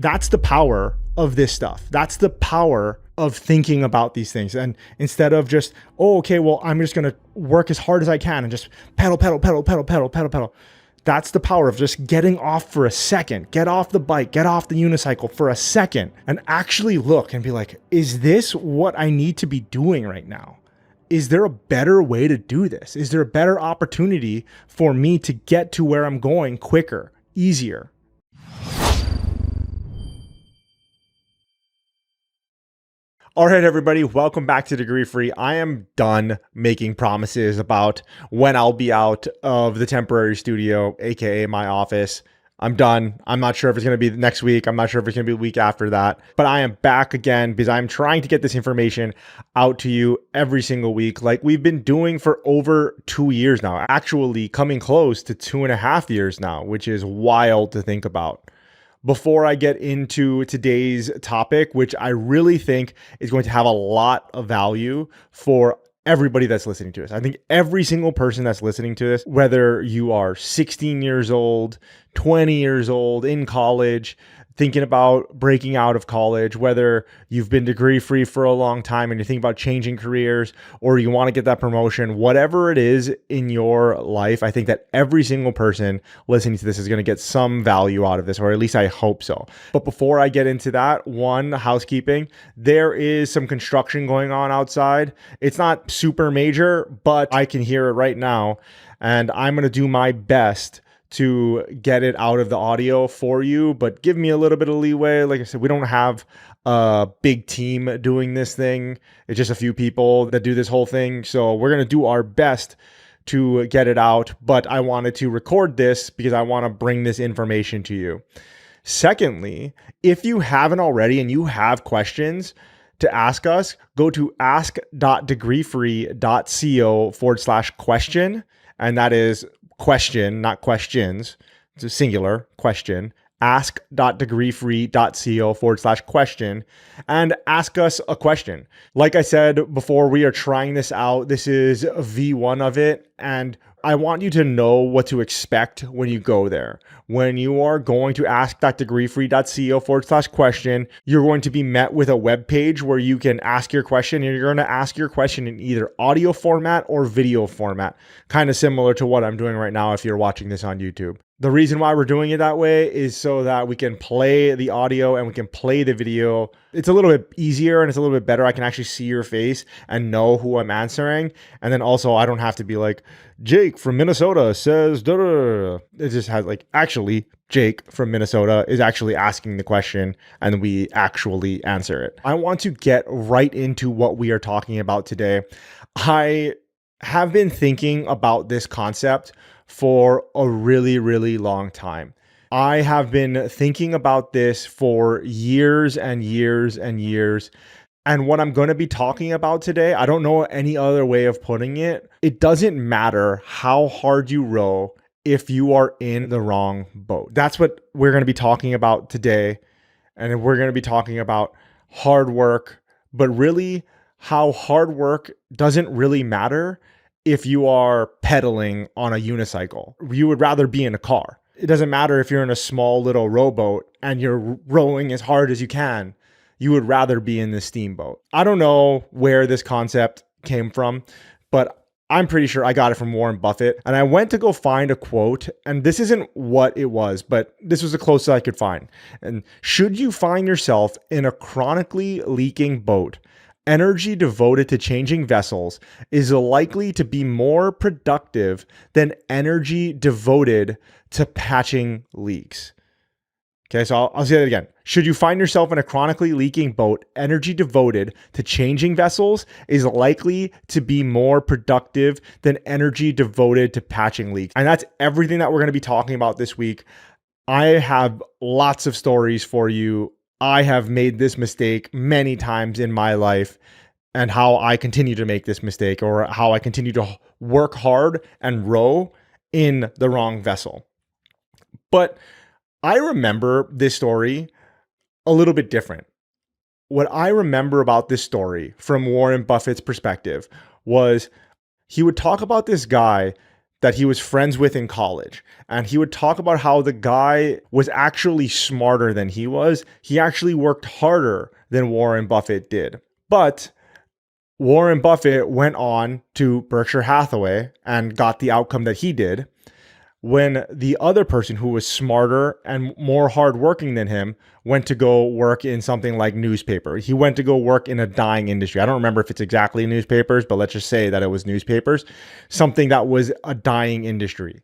That's the power of this stuff. That's the power of thinking about these things. And instead of just, oh, okay, well, I'm just going to work as hard as I can and just pedal, pedal, pedal, pedal, pedal, pedal, pedal. That's the power of just getting off for a second. Get off the bike, get off the unicycle for a second and actually look and be like, is this what I need to be doing right now? Is there a better way to do this? Is there a better opportunity for me to get to where I'm going quicker, easier? All right, everybody, welcome back to Degree Free. I am done making promises about when I'll be out of the temporary studio, aka my office. I'm done. I'm not sure if it's going to be next week. I'm not sure if it's going to be the week after that, but I am back again because I'm trying to get this information out to you every single week, like we've been doing for over 2 years now, actually coming close to 2.5 years now, which is wild to think about. Before I get into today's topic, which I really think is going to have a lot of value for everybody that's listening to this. I think every single person that's listening to this, whether you are 16 years old, 20 years old, in college, thinking about breaking out of college, whether you've been degree free for a long time and you think about changing careers or you want to get that promotion, whatever it is in your life, I think that every single person listening to this is going to get some value out of this, or at least I hope so. But before I get into that, one, housekeeping, there is some construction going on outside. It's not super major, but I can hear it right now. And I'm going to do my best to get it out of the audio for you, but give me a little bit of leeway. Like I said, we don't have a big team doing this thing. It's just a few people that do this whole thing. So we're going to do our best to get it out, but I wanted to record this because I want to bring this information to you. Secondly, if you haven't already and you have questions to ask us, go to ask.degreefree.co/question. And that is question, not questions. It's a singular question. ask.degreefree.co/question and ask us a question. Like I said before, we are trying this out. This is V1 of it. And I want you to know what to expect when you go there. When you are going to ask.degreefree.co/question, you're going to be met with a web page where you can ask your question, and you're going to ask your question in either audio format or video format, kind of similar to what I'm doing right now if you're watching this on YouTube. The reason why we're doing it that way is so that we can play the audio and we can play the video. It's a little bit easier and it's a little bit better. I can actually see your face and know who I'm answering. And then also I don't have to be like, Jake from Minnesota says, da, da, da. It just has like, actually, Jake from Minnesota is actually asking the question and we actually answer it. I want to get right into what we are talking about today. I have been thinking about this concept for a really, really long time. I have been thinking about this for years and years and years. And what I'm going to be talking about today, I don't know any other way of putting it. It doesn't matter how hard you row if you are in the wrong boat. That's what we're going to be talking about today. And we're going to be talking about hard work, but really how hard work doesn't really matter if you are pedaling on a unicycle. You would rather be in a car. It doesn't matter if you're in a small little rowboat and you're rowing as hard as you can. You would rather be in the steamboat. I don't know where this concept came from, but I'm pretty sure I got it from Warren Buffett. And I went to go find a quote, and this isn't what it was, but this was the closest I could find. And should you find yourself in a chronically leaking boat, energy devoted to changing vessels is likely to be more productive than energy devoted to patching leaks. Okay, so I'll say that again. Should you find yourself in a chronically leaking boat, energy devoted to changing vessels is likely to be more productive than energy devoted to patching leaks. And that's everything that we're going to be talking about this week. I have lots of stories for you. I have made this mistake many times in my life, and how I continue to make this mistake, or how I continue to work hard and row in the wrong vessel. But I remember this story a little bit different. What I remember about this story from Warren Buffett's perspective was he would talk about this guy that he was friends with in college. And he would talk about how the guy was actually smarter than he was. He actually worked harder than Warren Buffett did. But Warren Buffett went on to Berkshire Hathaway and got the outcome that he did, when the other person who was smarter and more hardworking than him went to go work in something like newspaper. He went to go work in a dying industry. I don't remember if it's exactly newspapers, but let's just say that it was newspapers, something that was a dying industry.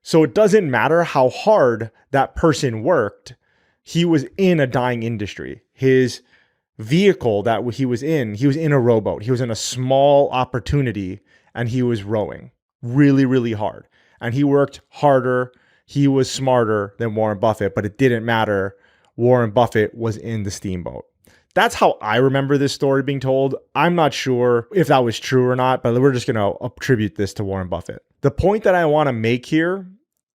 So it doesn't matter how hard that person worked. He was in a dying industry. His vehicle that he was in a rowboat. He was in a small opportunity and he was rowing really, really hard. And he worked harder. He was smarter than Warren Buffett, but it didn't matter. Warren Buffett was in the steamboat. That's how I remember this story being told. I'm not sure if that was true or not, but we're just going to attribute this to Warren Buffett. The point that I want to make here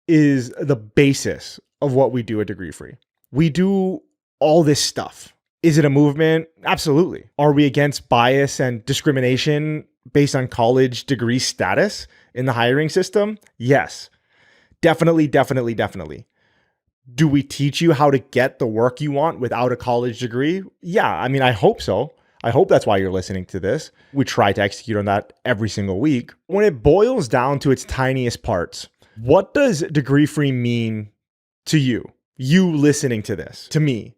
is the basis of what we do at Degree Free. We do all this stuff. Is it a movement? Absolutely. Are we against bias and discrimination based on college degree status in the hiring system? Yes. Definitely. Do we teach you how to get the work you want without a college degree? Yeah, I mean, I hope so. I hope that's why you're listening to this. We try to execute on that every single week. When it boils down to its tiniest parts, what does degree free mean to you? You listening to this, to me,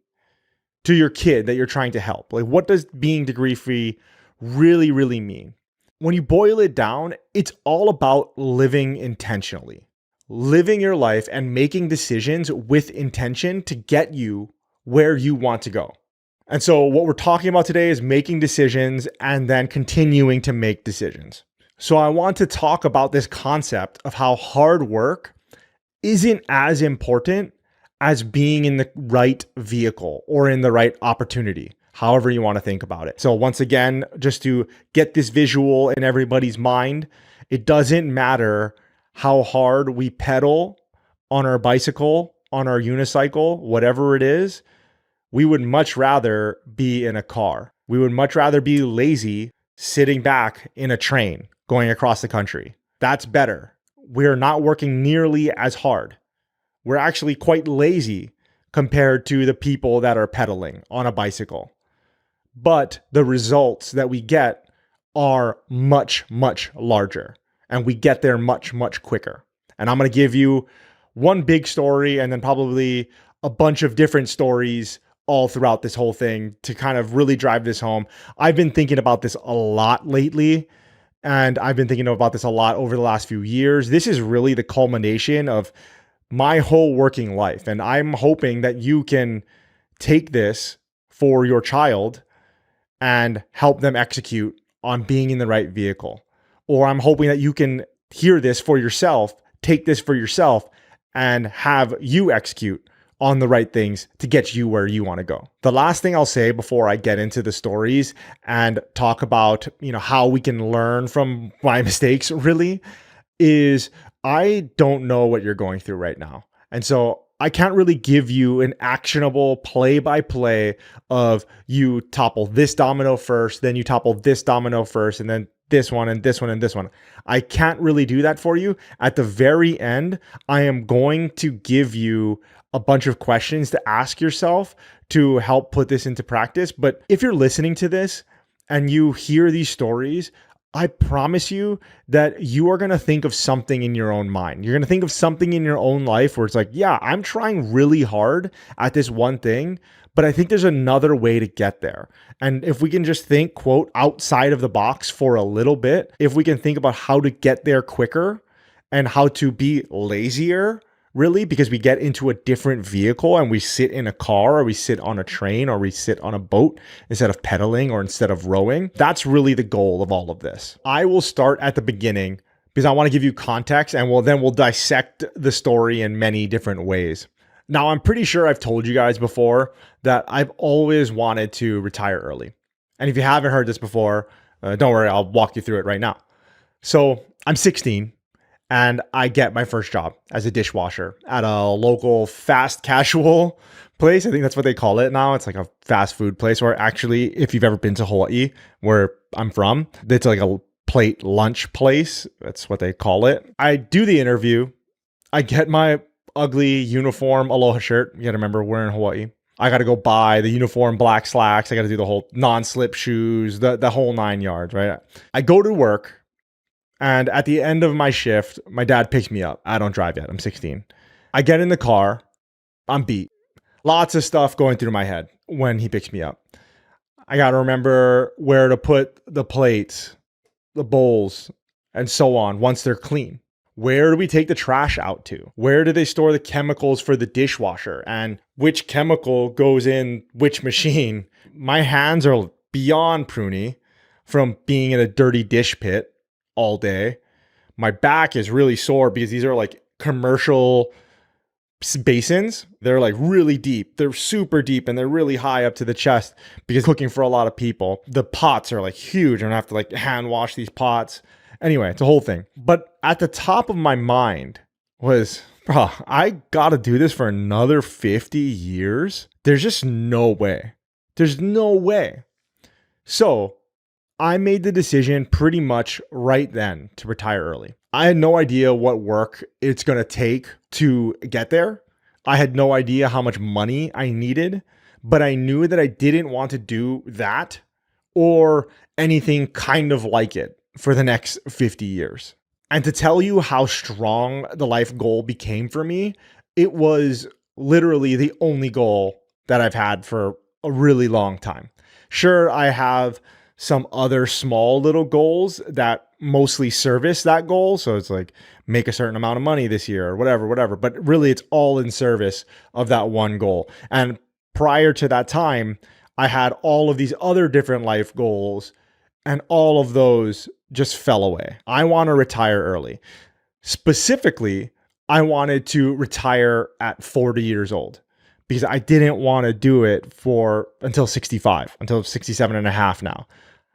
to your kid that you're trying to help? Like, what does being degree free really, really mean? When you boil it down, it's all about living intentionally, living your life and making decisions with intention to get you where you want to go. And so what we're talking about today is making decisions and then continuing to make decisions. So I want to talk about this concept of how hard work isn't as important as being in the right vehicle or in the right opportunity, however you want to think about it. So once again, just to get this visual in everybody's mind, it doesn't matter how hard we pedal on our bicycle, on our unicycle, whatever it is, we would much rather be in a car. We would much rather be lazy sitting back in a train going across the country. That's better. We're not working nearly as hard. We're actually quite lazy compared to the people that are pedaling on a bicycle. But the results that we get are much, much larger, and we get there much, much quicker. And I'm going to give you one big story and then probably a bunch of different stories all throughout this whole thing to kind of really drive this home. I've been thinking about this a lot lately, and I've been thinking about this a lot over the last few years. This is really the culmination of my whole working life. And I'm hoping that you can take this for your child and help them execute on being in the right vehicle. Or I'm hoping that you can hear this for yourself, take this for yourself, and have you execute on the right things to get you where you want to go. The last thing I'll say before I get into the stories and talk about, how we can learn from my mistakes really is I don't know what you're going through right now. And so I can't really give you an actionable play-by-play of you topple this domino first, then you topple this domino first, and then this one and this one and this one. I can't really do that for you. At the very end, I am going to give you a bunch of questions to ask yourself to help put this into practice. But if you're listening to this and you hear these stories, I promise you that you are going to think of something in your own mind. You're going to think of something in your own life where it's like, yeah, I'm trying really hard at this one thing, but I think there's another way to get there. And if we can just think, quote, outside of the box for a little bit, if we can think about how to get there quicker and how to be lazier, really, because we get into a different vehicle and we sit in a car or we sit on a train or we sit on a boat instead of pedaling or instead of rowing. That's really the goal of all of this. I will start at the beginning because I want to give you context and we'll dissect the story in many different ways. Now, I'm pretty sure I've told you guys before that I've always wanted to retire early. And if you haven't heard this before, don't worry, I'll walk you through it right now. So I'm 16. And I get my first job as a dishwasher at a local fast casual place. I think that's what they call it now. It's like a fast food place where actually, if you've ever been to Hawaii, where I'm from, it's like a plate lunch place. That's what they call it. I do the interview. I get my ugly uniform aloha shirt. You gotta remember, we're in Hawaii. I gotta go buy the uniform black slacks. I gotta do the whole non-slip shoes, the whole 9 yards, right? I go to work, and at the end of my shift, my dad picks me up. I don't drive yet. I'm 16. I get in the car. I'm beat. Lots of stuff going through my head when he picks me up. I got to remember where to put the plates, the bowls, and so on once they're clean. Where do we take the trash out to? Where do they store the chemicals for the dishwasher? And which chemical goes in which machine? My hands are beyond pruny from being in a dirty dish pit all day. My back is really sore because these are like commercial basins. They're like really deep. They're super deep and they're really high up to the chest because cooking for a lot of people. The pots are like huge and I have to like hand wash these pots. Anyway, it's a whole thing. But at the top of my mind was, bro, I gotta do this for another 50 years. There's just no way. There's no way. So I made the decision pretty much right then to retire early. I had no idea what work it's going to take to get there. I had no idea how much money I needed, but I knew that I didn't want to do that or anything kind of like it for the next 50 years. And to tell you how strong the life goal became for me, it was literally the only goal that I've had for a really long time. Sure, I have some other small little goals that mostly service that goal. So it's like make a certain amount of money this year or whatever. But really it's all in service of that one goal. And prior to that time, I had all of these other different life goals and all of those just fell away. I want to retire early. Specifically, I wanted to retire at 40 years old because I didn't want to do it until 65, until 67 and a half now.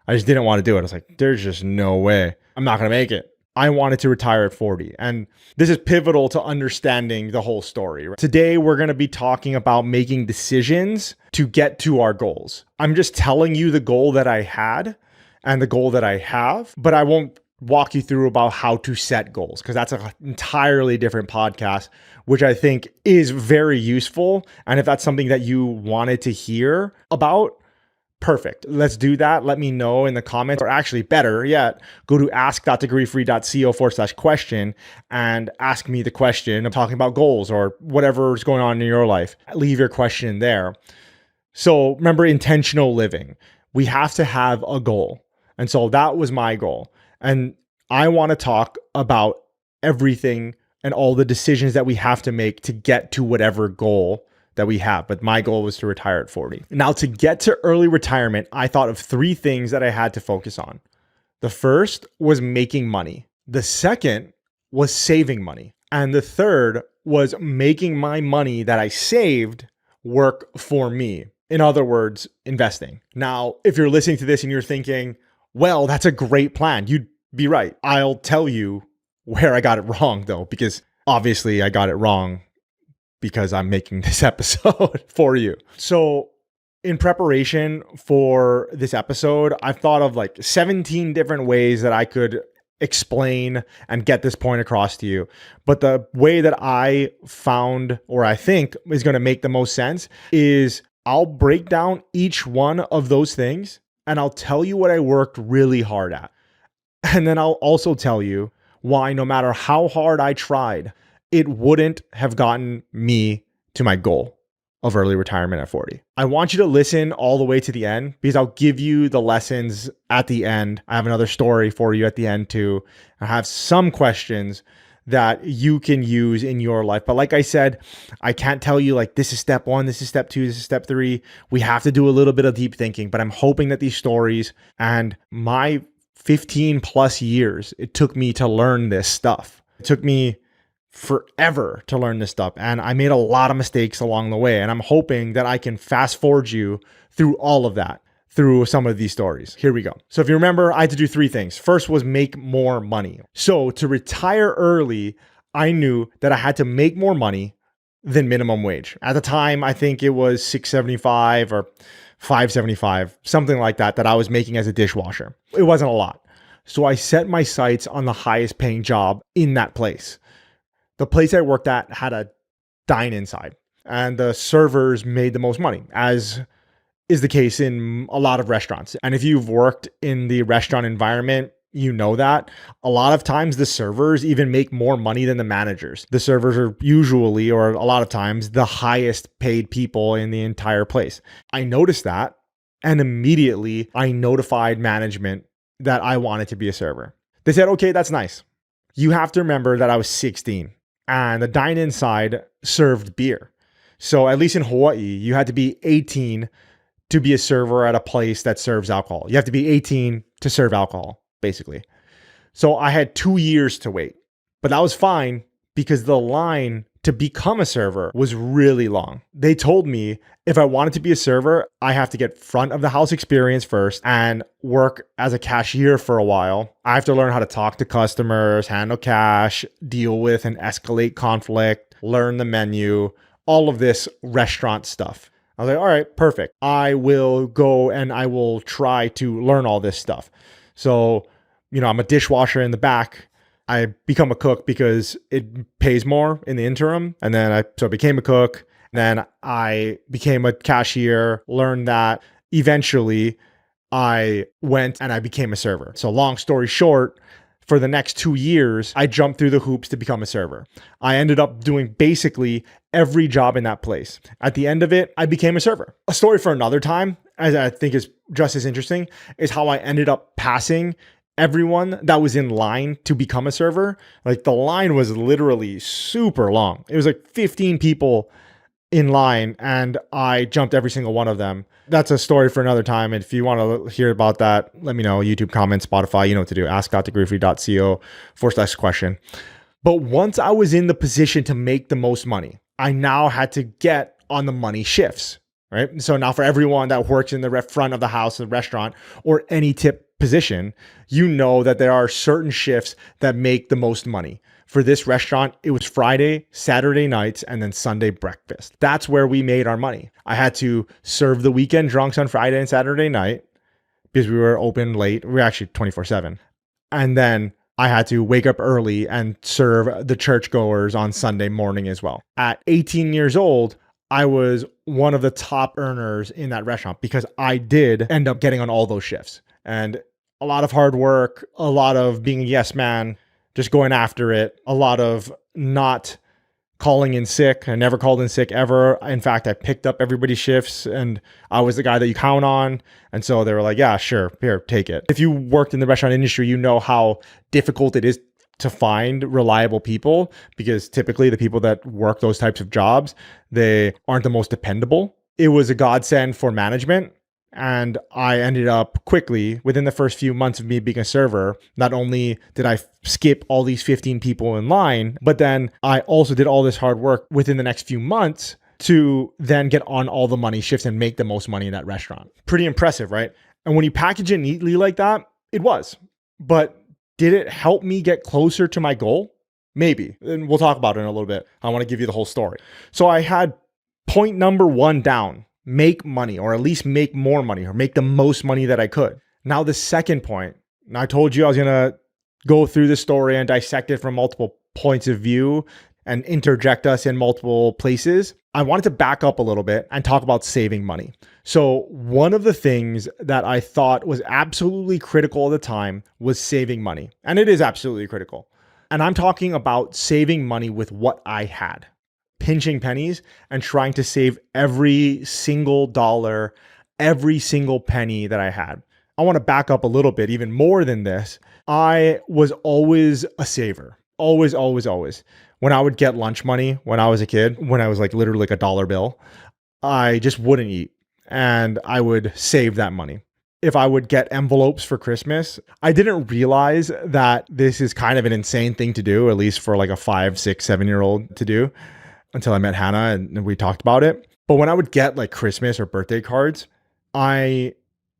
I just didn't want to do it. I was like, there's just no way I'm not going to make it. I wanted to retire at 40. And this is pivotal to understanding the whole story. Today, we're going to be talking about making decisions to get to our goals. I'm just telling you the goal that I had and the goal that I have, but I won't walk you through about how to set goals because that's an entirely different podcast, which I think is very useful. And if that's something that you wanted to hear about, perfect. Let's do that. Let me know in the comments, or actually better yet, go to ask.degreefree.co/question and ask me the question of talking about goals or whatever is going on in your life. Leave your question there. So remember, intentional living. We have to have a goal. And so that was my goal. And I want to talk about everything and all the decisions that we have to make to get to whatever goal that we have. But my goal was to retire at 40. Now, to get to early retirement, I thought of 3 things that I had to focus on. The first was making money. The second was saving money. And the third was making my money that I saved work for me. In other words, investing. Now, if you're listening to this and you're thinking, well, that's a great plan, you'd be right. I'll tell you where I got it wrong, though, because obviously I got it wrong because I'm making this episode for you. So in preparation for this episode, I've thought of like 17 different ways that I could explain and get this point across to you. But the way that I found, or I think is going to make the most sense, is I'll break down each one of those things and I'll tell you what I worked really hard at. And then I'll also tell you why, no matter how hard I tried, it wouldn't have gotten me to my goal of early retirement at 40. I want you to listen all the way to the end because I'll give you the lessons at the end. I have another story for you at the end too. I have some questions that you can use in your life. But like I said, I can't tell you like this is step 1, this is step 2, this is step 3. We have to do a little bit of deep thinking, but I'm hoping that these stories and my 15 plus years it took me to learn this stuff. It took me forever to learn this stuff. And I made a lot of mistakes along the way. And I'm hoping that I can fast forward you through all of that, through some of these stories. Here we go. So if you remember, I had to do 3 things. First was make more money. So to retire early, I knew that I had to make more money than minimum wage. At the time, I think it was $6.75 or $5.75, something like that I was making as a dishwasher. It wasn't a lot. So I set my sights on the highest paying job in that place. The place I worked at had a dine inside, and the servers made the most money, as is the case in a lot of restaurants. And if you've worked in the restaurant environment, you know that a lot of times the servers even make more money than the managers. The servers are usually, or a lot of times, the highest paid people in the entire place. I noticed that, and immediately I notified management that I wanted to be a server. They said, okay, that's nice. You have to remember that I was 16 and the dine inside served beer. So at least in Hawaii, you had to be 18 to be a server at a place that serves alcohol. You have to be 18 to serve alcohol, basically. So I had 2 years to wait, but that was fine because the line to become a server was really long. They told me if I wanted to be a server, I have to get front of the house experience first and work as a cashier for a while. I have to learn how to talk to customers, handle cash, deal with and escalate conflict, learn the menu, all of this restaurant stuff. I was like, all right, perfect. I will go and I will try to learn all this stuff. So, I'm a dishwasher in the back. I become a cook because it pays more in the interim. And then I became a cook. Then I became a cashier, learned that. Eventually, I went and I became a server. So long story short, for the next 2 years, I jumped through the hoops to become a server. I ended up doing basically every job in that place. At the end of it, I became a server. A story for another time, as I think is just as interesting, is how I ended up passing everyone that was in line to become a server. Like the line was literally super long. It was like 15 people in line and I jumped every single one of them. That's a story for another time. And if you want to hear about that, let me know. YouTube comments, Spotify, you know what to do. ask.thegriefly.co/question. But once I was in the position to make the most money, I now had to get on the money shifts, right? So now for everyone that works in the front of the house, the restaurant, or any tip position, you know that there are certain shifts that make the most money. For this restaurant, it was Friday, Saturday nights, and then Sunday breakfast. That's where we made our money. I had to serve the weekend drunks on Friday and Saturday night because we were open late. We were actually 24/7. And then I had to wake up early and serve the churchgoers on Sunday morning as well. At 18 years old, I was one of the top earners in that restaurant because I did end up getting on all those shifts. And a lot of hard work, a lot of being a yes man, just going after it, a lot of not calling in sick. I never called in sick ever. In fact, I picked up everybody's shifts and I was the guy that you count on. And so they were like, yeah, sure, here, take it. If you worked in the restaurant industry, you know how difficult it is to find reliable people because typically the people that work those types of jobs, they aren't the most dependable. It was a godsend for management. And I ended up quickly, within the first few months of me being a server, not only did I skip all these 15 people in line, but then I also did all this hard work within the next few months to then get on all the money shifts and make the most money in that restaurant. Pretty impressive, right? And when you package it neatly like that, it was. But did it help me get closer to my goal? Maybe. And we'll talk about it in a little bit. I want to give you the whole story. So I had point number 1 down. Make money, or at least make more money, or make the most money that I could. Now, the second point, and I told you I was going to go through the story and dissect it from multiple points of view and interject us in multiple places. I wanted to back up a little bit and talk about saving money. So one of the things that I thought was absolutely critical at the time was saving money. And it is absolutely critical. And I'm talking about saving money with what I had. Pinching pennies and trying to save every single dollar, every single penny that I had. I want to back up a little bit, even more than this. I was always a saver. Always, always, always. When I would get lunch money when I was a kid, when I was like literally like $1 bill, I just wouldn't eat and I would save that money. If I would get envelopes for Christmas, I didn't realize that this is kind of an insane thing to do, at least for like a 5, 6, 7-year-old to do, until I met Hannah and we talked about it. But when I would get like Christmas or birthday cards, I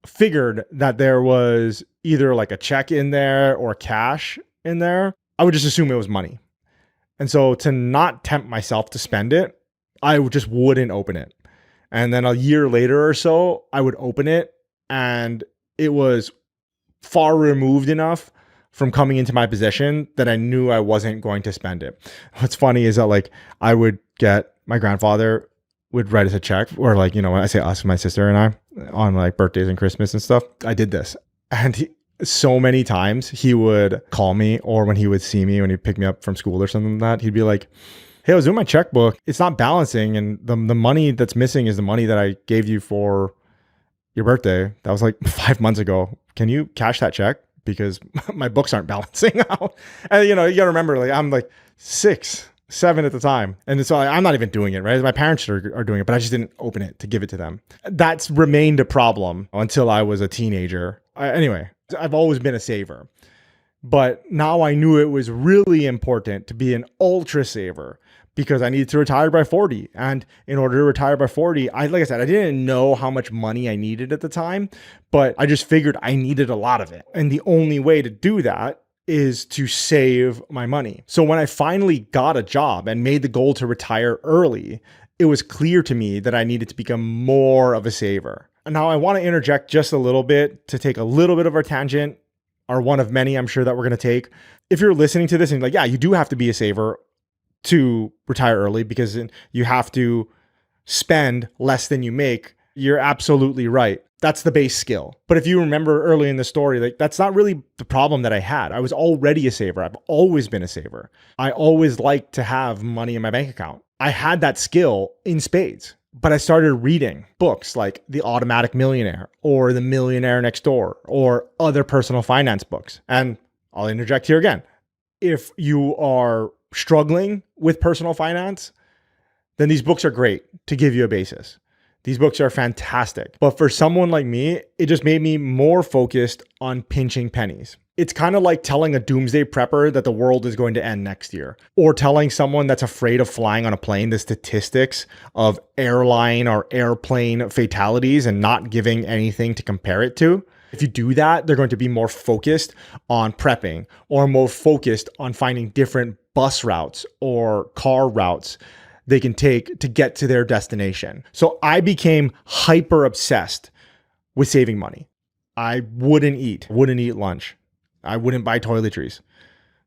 figured that there was either like a check in there or cash in there. I would just assume it was money. And so to not tempt myself to spend it, I just wouldn't open it. And then a year later or so, I would open it and it was far removed enough from coming into my position that I knew I wasn't going to spend it. What's funny is that like I would get my grandfather would write us a check, or like, when I say us, my sister and I, on like birthdays and Christmas and stuff. I did this. And so many times he would call me, or when he would see me, when he'd pick me up from school or something like that, he'd be like, hey, I was doing my checkbook. It's not balancing. And the money that's missing is the money that I gave you for your birthday. That was like 5 months ago. Can you cash that check? Because my books aren't balancing out. And you gotta remember, like I'm like 6, 7 at the time. And so I'm not even doing it, right? My parents are doing it, but I just didn't open it to give it to them. That's remained a problem until I was a teenager. Anyway, I've always been a saver. But now I knew it was really important to be an ultra saver because I needed to retire by 40. And in order to retire by 40, like I said, I didn't know how much money I needed at the time, but I just figured I needed a lot of it. And the only way to do that is to save my money. So when I finally got a job and made the goal to retire early, it was clear to me that I needed to become more of a saver. Now I want to interject just a little bit to take a little bit of a tangent, or one of many I'm sure that we're going to take. If you're listening to this and like, yeah, you do have to be a saver to retire early because you have to spend less than you make. You're absolutely right. That's the base skill. But if you remember early in the story, like that's not really the problem that I had. I was already a saver. I've always been a saver. I always liked to have money in my bank account. I had that skill in spades. But I started reading books like The Automatic Millionaire or The Millionaire Next Door or other personal finance books. And I'll interject here again. If you are struggling with personal finance, then these books are great to give you a basis. These books are fantastic. But for someone like me, it just made me more focused on pinching pennies. It's kind of like telling a doomsday prepper that the world is going to end next year, or telling someone that's afraid of flying on a plane the statistics of airline or airplane fatalities and not giving anything to compare it to. If you do that, they're going to be more focused on prepping or more focused on finding different bus routes or car routes they can take to get to their destination. So I became hyper obsessed with saving money. I wouldn't eat lunch. I wouldn't buy toiletries.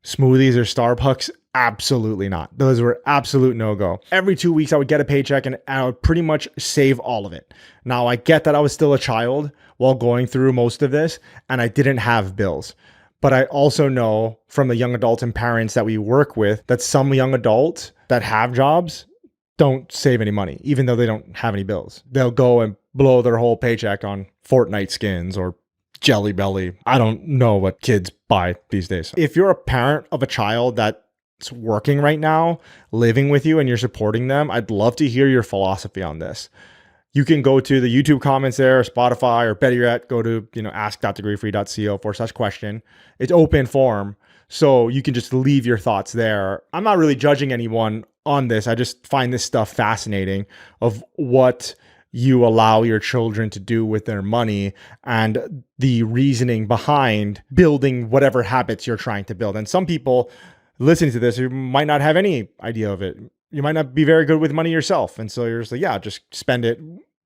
Smoothies or Starbucks, absolutely not. Those were absolute no-go. Every 2 weeks, I would get a paycheck and I would pretty much save all of it. Now, I get that I was still a child while going through most of this, and I didn't have bills. But I also know from the young adults and parents that we work with that some young adults that have jobs don't save any money, even though they don't have any bills. They'll go and blow their whole paycheck on Fortnite skins or Jelly Belly. I don't know what kids buy these days. If you're a parent of a child that's working right now, living with you, and you're supporting them, I'd love to hear your philosophy on this. You can go to the YouTube comments there, or Spotify, or better yet, go to ask.degreefree.co/question. It's open forum, so you can just leave your thoughts there. I'm not really judging anyone on this. I just find this stuff fascinating of what you allow your children to do with their money and the reasoning behind building whatever habits you're trying to build. And some people listening to this, you might not have any idea of it. You might not be very good with money yourself. And so you're just like, yeah, just spend it.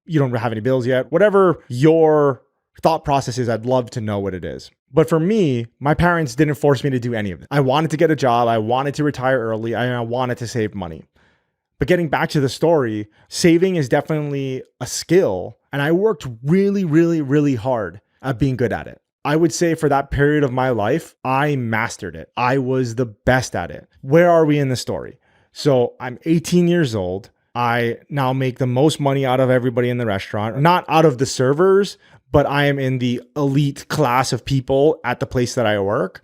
You don't have any bills yet. Whatever your thought process is, I'd love to know what it is. But for me, my parents didn't force me to do any of it. I wanted to get a job. I wanted to retire early. I wanted to save money. But getting back to the story, saving is definitely a skill. And I worked really, really, really hard at being good at it. I would say for that period of my life, I mastered it. I was the best at it. Where are we in the story? So I'm 18 years old. I now make the most money out of everybody in the restaurant, not out of the servers, but I am in the elite class of people at the place that I work.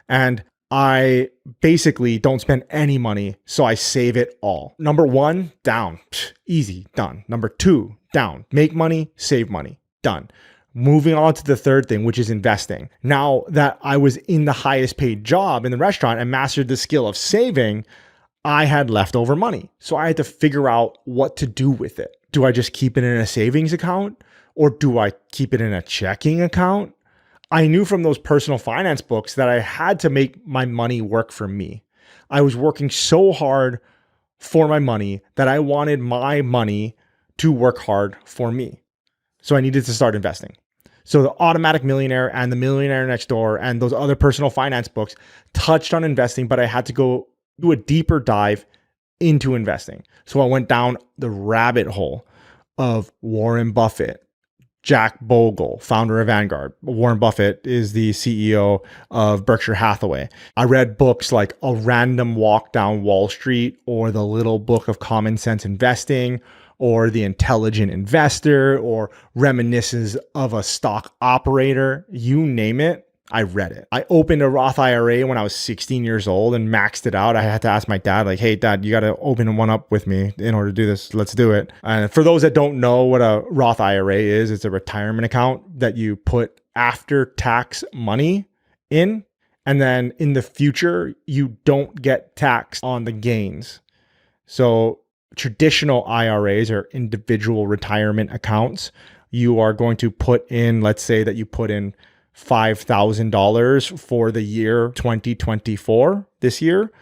And I basically don't spend any money, so I save it all. Number 1, down. Easy, done. Number 2, down. Make money, save money, done. Moving on to the third thing, which is investing. Now that I was in the highest paid job in the restaurant and mastered the skill of saving, I had leftover money. So I had to figure out what to do with it. Do I just keep it in a savings account, or do I keep it in a checking account? I knew from those personal finance books that I had to make my money work for me. I was working so hard for my money that I wanted my money to work hard for me. So I needed to start investing. So the Automatic Millionaire and the Millionaire Next Door and those other personal finance books touched on investing, but I had to go do a deeper dive into investing. So I went down the rabbit hole of Warren Buffett, Jack Bogle, founder of Vanguard. Warren Buffett is the CEO of Berkshire Hathaway. I read books like A Random Walk Down Wall Street or The Little Book of Common Sense Investing or The Intelligent Investor or Reminiscences of a Stock Operator. You name it, I read it. I opened a Roth IRA when I was 16 years old and maxed it out. I had to ask my dad, like, hey, dad, you got to open one up with me in order to do this. Let's do it. And for those that don't know what a Roth IRA is, it's a retirement account that you put after tax money in. And then in the future, you don't get taxed on the gains. So traditional IRAs or individual retirement accounts, you are going to put in, let's say that you put in $5,000 for the year 2024, this year,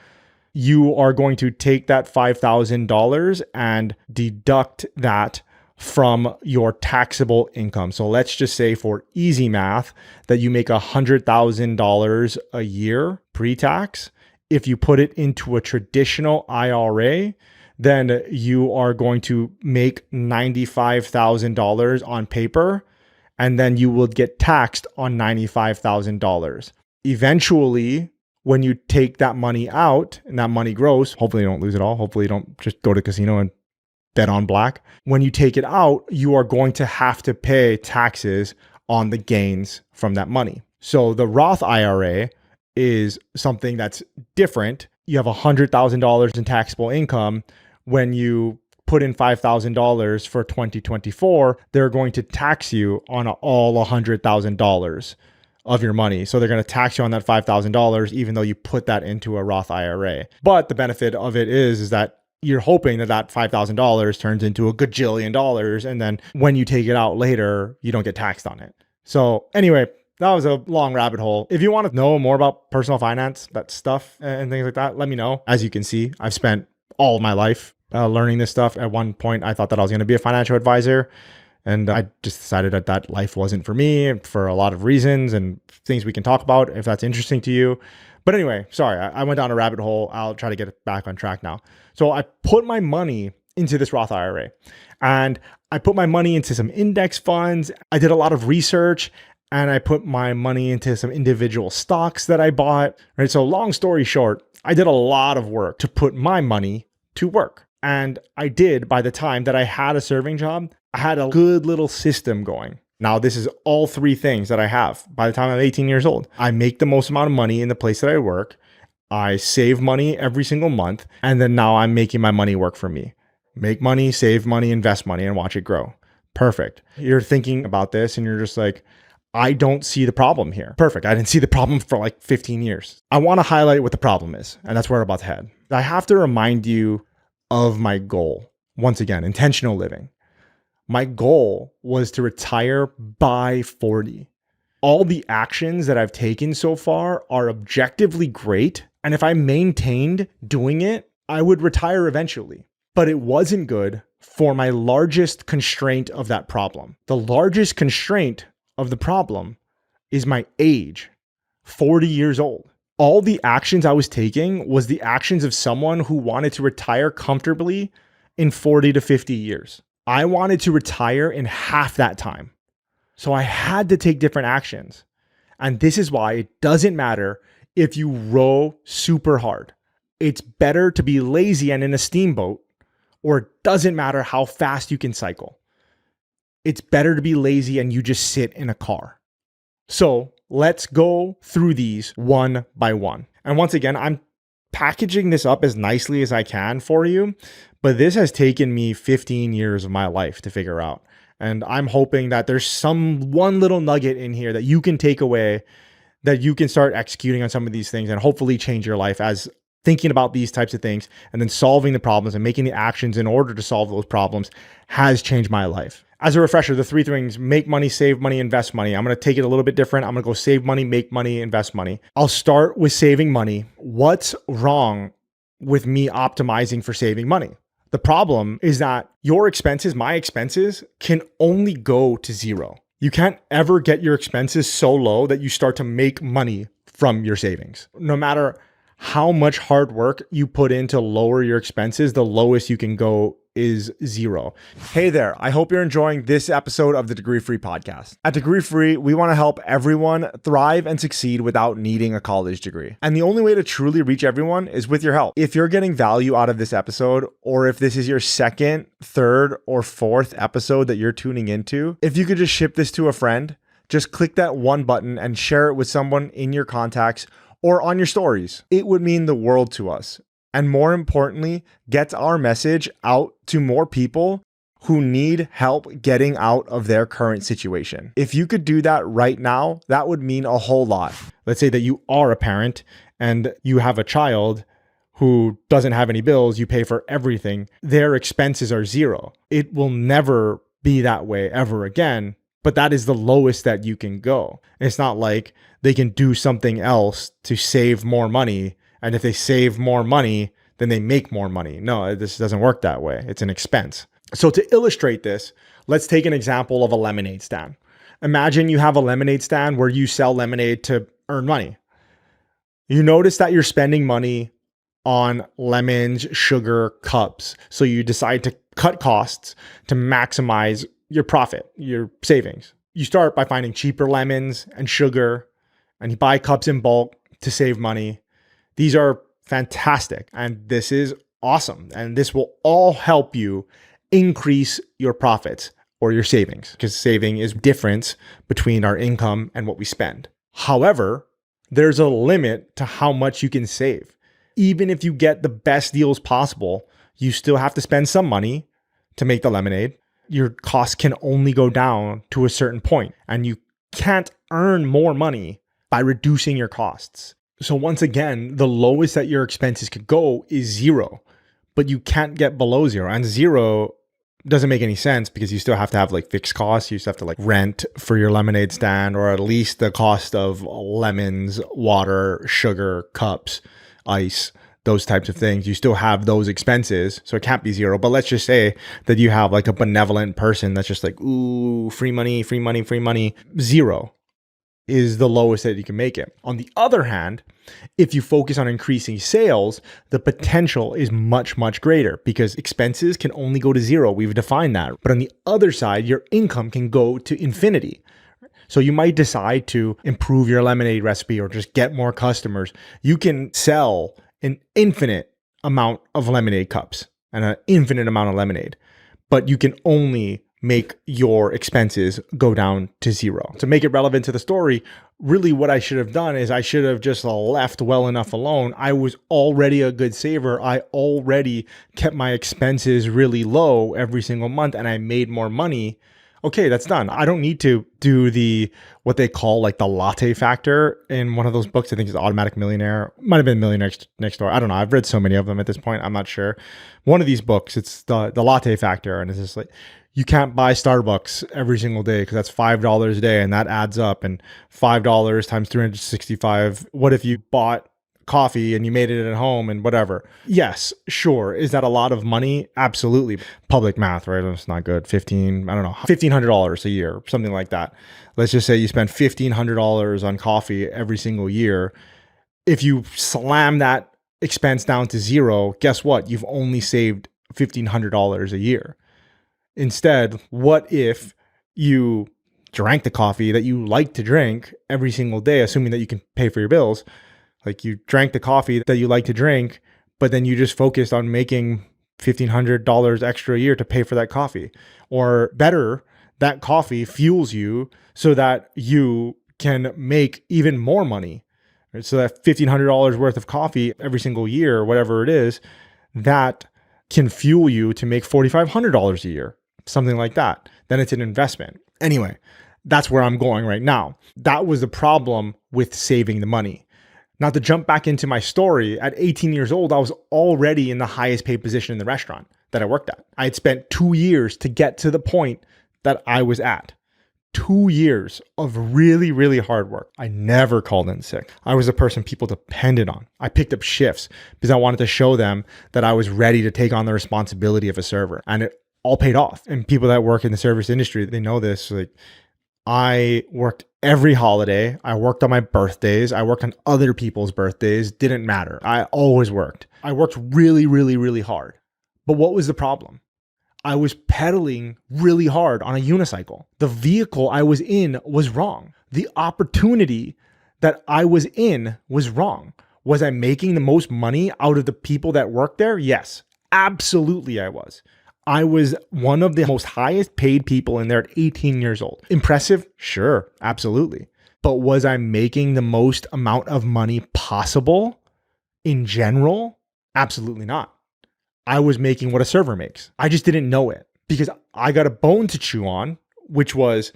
you are going to take that $5,000 and deduct that from your taxable income. So let's just say for easy math that you make $100,000 a year pre-tax. If you put it into a traditional IRA, then you are going to make $95,000 on paper, and then you will get taxed on $95,000. Eventually, when you take that money out and that money grows, hopefully you don't lose it all. Hopefully you don't just go to the casino and bet on black. When you take it out, you are going to have to pay taxes on the gains from that money. So the Roth IRA is something that's different. You have $100,000 in taxable income. When you put in $5,000 for 2024, they're going to tax you on all $100,000 of your money. So they're going to tax you on that $5,000, even though you put that into a Roth IRA. But the benefit of it is that you're hoping that that $5,000 turns into a gajillion dollars. And then when you take it out later, you don't get taxed on it. So anyway, that was a long rabbit hole. If you want to know more about personal finance, that stuff and things like that, let me know. As you can see, I've spent all of my life learning this stuff. At one point, I thought that I was going to be a financial advisor, and I just decided that that life wasn't for me for a lot of reasons and things we can talk about if that's interesting to you. But anyway, sorry, I went down a rabbit hole. I'll try to get it back on track now. So I put my money into this Roth IRA, and I put my money into some index funds. I did a lot of research, and I put my money into some individual stocks that I bought, right? So long story short, I did a lot of work to put my money to work. And I did by the time that I had a serving job. I had a good little system going. Now, this is all three things that I have by the time I'm 18 years old. I make the most amount of money in the place that I work. I save money every single month. And then now I'm making my money work for me. Make money, save money, invest money, and watch it grow. Perfect. You're thinking about this and you're just like, I don't see the problem here. Perfect. I didn't see the problem for like 15 years. I want to highlight what the problem is. And that's where we're about to head. I have to remind you of my goal. Once again, intentional living. My goal was to retire by 40. All the actions that I've taken so far are objectively great. And if I maintained doing it, I would retire eventually. But it wasn't good for my largest constraint of that problem. The largest constraint of the problem is my age, 40 years old. All the actions I was taking was the actions of someone who wanted to retire comfortably in 40 to 50 years. I wanted to retire in half that time. So I had to take different actions. And this is why it doesn't matter if you row super hard. It's better to be lazy and in a steamboat, or it doesn't matter how fast you can cycle. It's better to be lazy and you just sit in a car. So let's go through these one by one. And once again, I'm packaging this up as nicely as I can for you, but this has taken me 15 years of my life to figure out. And I'm hoping that there's one little nugget in here that you can take away, that you can start executing on some of these things and hopefully change your life as thinking about these types of things and then solving the problems and making the actions in order to solve those problems has changed my life. As a refresher, the three things: make money, save money, invest money. I'm going to take it a little bit different. I'm going to go save money, make money, invest money. I'll start with saving money. What's wrong with me optimizing for saving money? The problem is that your expenses, my expenses, can only go to zero. You can't ever get your expenses so low that you start to make money from your savings. No matter how much hard work you put in to lower your expenses, the lowest you can go is zero. Hey there, I hope you're enjoying this episode of the Degree Free podcast. At Degree Free, we want to help everyone thrive and succeed without needing a college degree. And the only way to truly reach everyone is with your help. If you're getting value out of this episode, or if this is your second, third, or fourth episode that you're tuning into, if you could just ship this to a friend, just click that one button and share it with someone in your contacts or on your stories. It would mean the world to us. And more importantly, gets our message out to more people who need help getting out of their current situation. If you could do that right now, that would mean a whole lot. Let's say that you are a parent and you have a child who doesn't have any bills, you pay for everything, their expenses are zero. It will never be that way ever again, but that is the lowest that you can go. It's not like they can do something else to save more money. And if they save more money, then they make more money. No, this doesn't work that way. It's an expense. So to illustrate this, let's take an example of a lemonade stand. Imagine you have a lemonade stand where you sell lemonade to earn money. You notice that you're spending money on lemons, sugar, cups. So you decide to cut costs to maximize your profit, your savings. You start by finding cheaper lemons and sugar, and you buy cups in bulk to save money. These are fantastic, and this is awesome. And this will all help you increase your profits or your savings, because saving is difference between our income and what we spend. However, there's a limit to how much you can save. Even if you get the best deals possible, you still have to spend some money to make the lemonade. Your costs can only go down to a certain point, and you can't earn more money by reducing your costs. So once again, the lowest that your expenses could go is zero, but you can't get below zero. And zero doesn't make any sense because you still have to have like fixed costs. You still have to like rent for your lemonade stand, or at least the cost of lemons, water, sugar, cups, ice, those types of things. You still have those expenses. So it can't be zero. But let's just say that you have like a benevolent person that's just like, ooh, free money, free money, free money. Zero is the lowest that you can make it. On the other hand, if you focus on increasing sales, the potential is much, much greater because expenses can only go to zero. We've defined that. But on the other side, your income can go to infinity. So you might decide to improve your lemonade recipe or just get more customers. You can sell an infinite amount of lemonade cups and an infinite amount of lemonade, but you can only make your expenses go down to zero. To make it relevant to the story, really what I should have done is I should have just left well enough alone. I was already a good saver. I already kept my expenses really low every single month and I made more money. Okay, that's done. I don't need to do what they call like the latte factor in one of those books. I think it's Automatic Millionaire. Might have been Millionaire Next Door. I don't know. I've read so many of them at this point. I'm not sure. One of these books, it's the latte factor. And it's just like, you can't buy Starbucks every single day because that's $5 a day and that adds up. And $5 times 365. What if you bought coffee and you made it at home and whatever? Yes, sure. Is that a lot of money? Absolutely. Public math, right? It's not good. $1,500 a year, something like that. Let's just say you spend $1,500 on coffee every single year. If you slam that expense down to zero, guess what? You've only saved $1,500 a year. Instead, what if you drank the coffee that you like to drink every single day, assuming that you can pay for your bills? Like you drank the coffee that you like to drink, but then you just focused on making $1,500 extra a year to pay for that coffee. Or better, that coffee fuels you so that you can make even more money. Right? So that $1,500 worth of coffee every single year, or whatever it is, that can fuel you to make $4,500 a year, something like that. Then it's an investment. Anyway, that's where I'm going right now. That was the problem with saving the money. Now, to jump back into my story, at 18 years old, I was already in the highest paid position in the restaurant that I worked at. I had spent 2 years to get to the point that I was at. 2 years of really, really hard work. I never called in sick. I was a person people depended on. I picked up shifts because I wanted to show them that I was ready to take on the responsibility of a server. And it all paid off. And people that work in the service industry, they know this. Like, I worked every holiday. I worked on my birthdays. I worked on other people's birthdays. Didn't matter. I always worked. I worked really, really, really hard. But what was the problem? I was pedaling really hard on a unicycle. The vehicle I was in was wrong. The opportunity that I was in was wrong. Was I making the most money out of the people that worked there? Yes, absolutely I was. I was one of the most highest paid people in there at 18 years old. Impressive? Sure, absolutely. But was I making the most amount of money possible in general? Absolutely not. I was making what a server makes. I just didn't know it because I got a bone to chew on, which was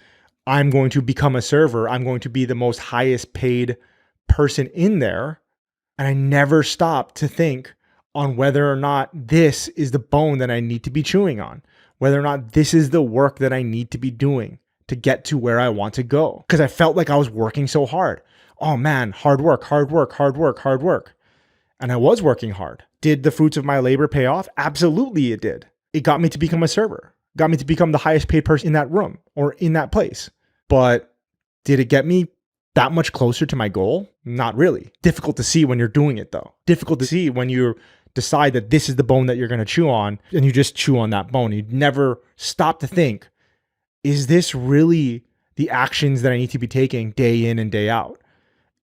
I'm going to become a server. I'm going to be the most highest paid person in there. And I never stopped to think on whether or not this is the bone that I need to be chewing on, whether or not this is the work that I need to be doing to get to where I want to go. Because I felt like I was working so hard. Oh man, hard work, hard work, hard work, hard work. And I was working hard. Did the fruits of my labor pay off? Absolutely it did. It got me to become a server, got me to become the highest paid person in that room or in that place. But did it get me that much closer to my goal? Not really. Difficult to see when you're doing it though. Difficult to see when you decide that this is the bone that you're going to chew on and you just chew on that bone. You never stop to think, is this really the actions that I need to be taking day in and day out?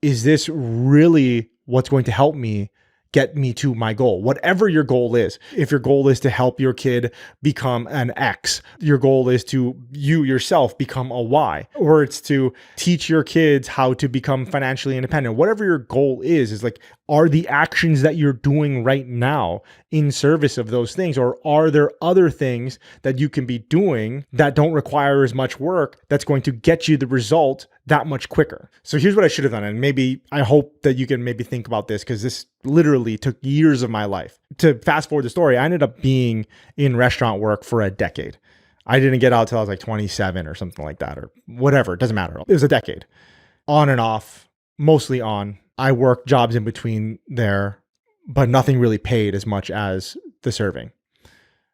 Is this really what's going to help me get me to my goal? Whatever your goal is. If your goal is to help your kid become an X, your goal is to you yourself become a Y, or it's to teach your kids how to become financially independent. Whatever your goal is like, are the actions that you're doing right now in service of those things? Or are there other things that you can be doing that don't require as much work that's going to get you the result that much quicker? So here's what I should have done. And maybe I hope that you can maybe think about this because this literally took years of my life. To fast forward the story, I ended up being in restaurant work for a decade. I didn't get out till I was like 27 or something like that or whatever. It doesn't matter. It was a decade. On and off, mostly on. I worked jobs in between there, but nothing really paid as much as the serving.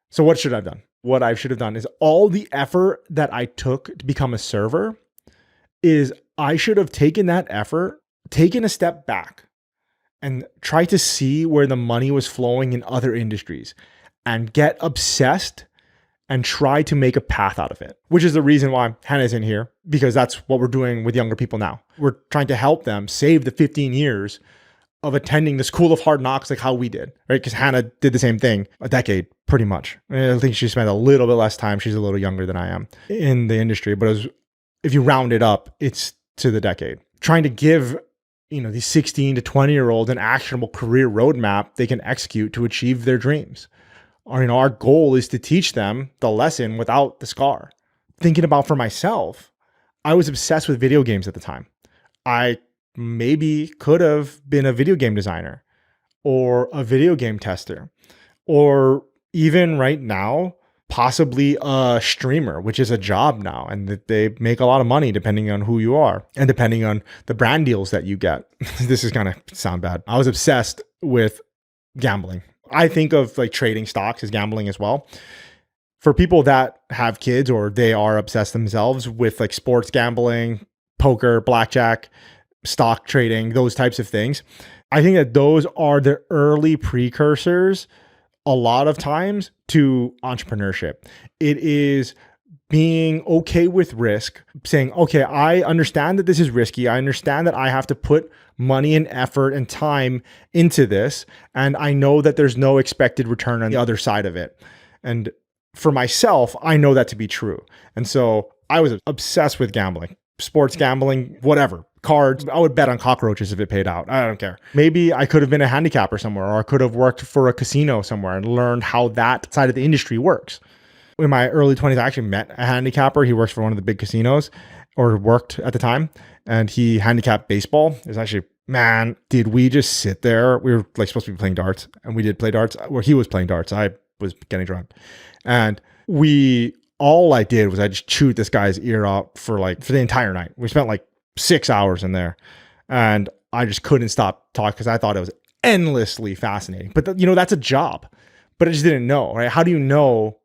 So what should I have done? What I should have done is all the effort that I took to become a server is I should have taken that effort, taken a step back and try to see where the money was flowing in other industries and get obsessed and try to make a path out of it, which is the reason why Hannah's in here, because that's what we're doing with younger people now. We're trying to help them save the 15 years of attending the school of hard knocks like how we did, right? Because Hannah did the same thing, a decade, pretty much. I think she spent a little bit less time. She's a little younger than I am in the industry, but if you round it up, it's to the decade. Trying to give these 16 to 20-year-olds an actionable career roadmap they can execute to achieve their dreams. Our goal is to teach them the lesson without the scar. Thinking about for myself, I was obsessed with video games at the time. I maybe could have been a video game designer or a video game tester, or even right now, possibly a streamer, which is a job now, and that they make a lot of money depending on who you are and depending on the brand deals that you get. This is going to sound bad. I was obsessed with gambling. I think of like trading stocks as gambling as well. For people that have kids or they are obsessed themselves with like sports gambling, poker, blackjack, stock trading, those types of things, I think that those are the early precursors a lot of times to entrepreneurship. It is being okay with risk, saying, okay, I understand that this is risky. I understand that I have to put money and effort and time into this. And I know that there's no expected return on the other side of it. And for myself, I know that to be true. And so I was obsessed with gambling, sports gambling, whatever, cards. I would bet on cockroaches if it paid out. I don't care. Maybe I could have been a handicapper somewhere, or I could have worked for a casino somewhere and learned how that side of the industry works. In my early 20s, I actually met a handicapper. He works for one of the big casinos, or worked at the time, and he handicapped baseball. It was actually, man, did we just sit there? We were like supposed to be playing darts, and we did play darts. Where he was playing darts, I was getting drunk, and all I did was I just chewed this guy's ear out for the entire night. We spent like 6 hours in there, and I just couldn't stop talking because I thought it was endlessly fascinating. But that's a job, but I just didn't know, right? How do you know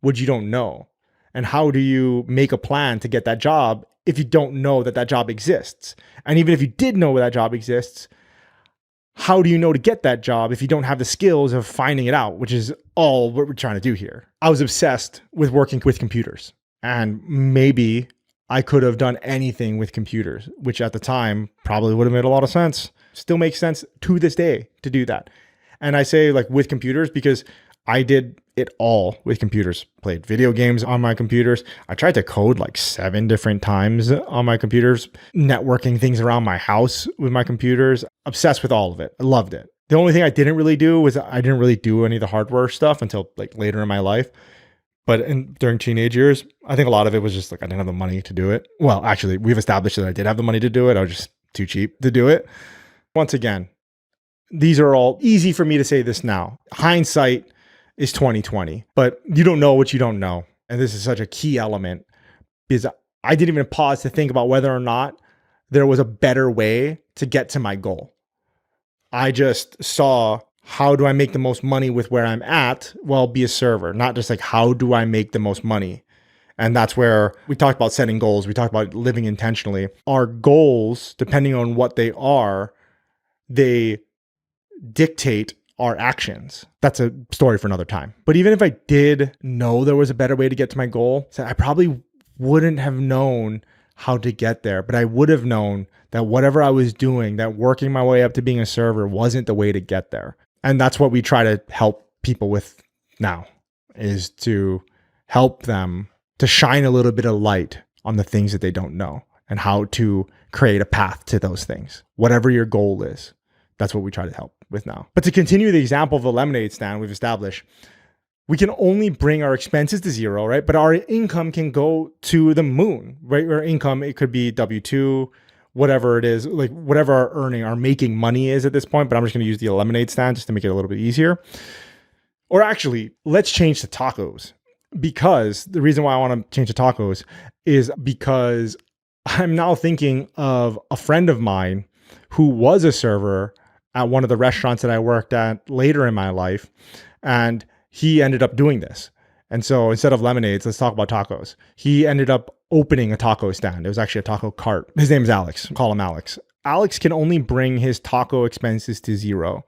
what you don't know? And how do you make a plan to get that job if you don't know that that job exists? And even if you did know that job exists, how do you know to get that job if you don't have the skills of finding it out, which is all what we're trying to do here. I was obsessed with working with computers, and maybe I could have done anything with computers, which at the time probably would have made a lot of sense. Still makes sense to this day to do that. And I say like with computers because I did it all with computers. Played video games on my computers. I tried to code like 7 different times on my computers, networking things around my house with my computers. Obsessed with all of it. I loved it. The only thing I didn't really do was I didn't really do any of the hardware stuff until like later in my life. But during teenage years, I think a lot of it was just like I didn't have the money to do it. Well, actually, we've established that I did have the money to do it. I was just too cheap to do it. Once again, these are all easy for me to say this now. Hindsight is 2020, but you don't know what you don't know. And this is such a key element because I didn't even pause to think about whether or not there was a better way to get to my goal. I just saw, how do I make the most money with where I'm at? Well, be a server, not just like, how do I make the most money? And that's where we talked about setting goals. We talked about living intentionally. Our goals, depending on what they are, they dictate our actions. That's a story for another time. But even if I did know there was a better way to get to my goal, I probably wouldn't have known how to get there, but I would have known that whatever I was doing, that working my way up to being a server wasn't the way to get there. And that's what we try to help people with now, is to help them to shine a little bit of light on the things that they don't know and how to create a path to those things. Whatever your goal is, that's what we try to help with now. But to continue the example of the lemonade stand we've established, we can only bring our expenses to zero, right? But our income can go to the moon, right? Our income, it could be W-2, whatever it is, like whatever our earning, our making money is at this point, but I'm just going to use the lemonade stand just to make it a little bit easier. Or actually, let's change to tacos, because the reason why I want to change to tacos is because I'm now thinking of a friend of mine who was a server at one of the restaurants that I worked at later in my life, and he ended up doing this. And so instead of lemonades, let's talk about tacos. He ended up opening a taco stand. It was actually a taco cart. His name is Alex. Call him Alex. Alex can only bring his taco expenses to zero,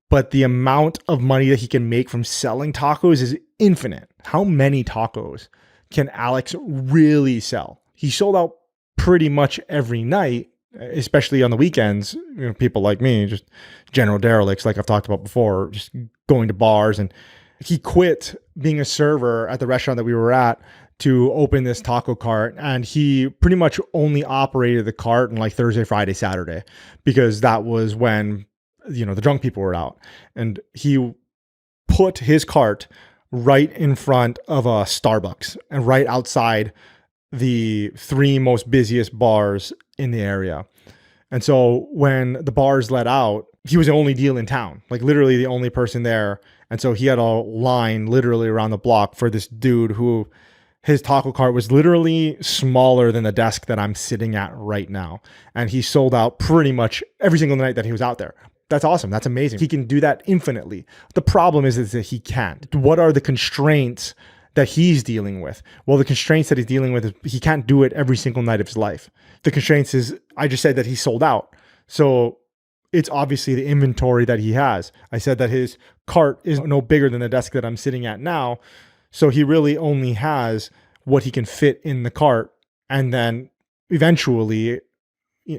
but the amount of money that he can make from selling tacos is infinite. How many tacos can Alex really sell? He sold out pretty much every night, especially on the weekends. You know, people like me, just general derelicts, like I've talked about before, just going to bars. And he quit being a server at the restaurant that we were at to open this taco cart. And he pretty much only operated the cart on like Thursday, Friday, Saturday, because that was when, you know, the drunk people were out. And he put his cart right in front of a Starbucks and right outside the 3 most busiest bars in the area. And so when the bars let out, he was the only deal in town, like literally the only person there. And so he had a line literally around the block for this dude who his taco cart was literally smaller than the desk that I'm sitting at right now. And he sold out pretty much every single night that he was out there. That's awesome. That's amazing. He can do that infinitely. The problem is that he can't. What are the constraints that he's dealing with? Well, the constraints that he's dealing with is he can't do it every single night of his life. The constraints is, I just said that he sold out. So it's obviously the inventory that he has. I said that his cart is no bigger than the desk that I'm sitting at now. So he really only has what he can fit in the cart. And then eventually,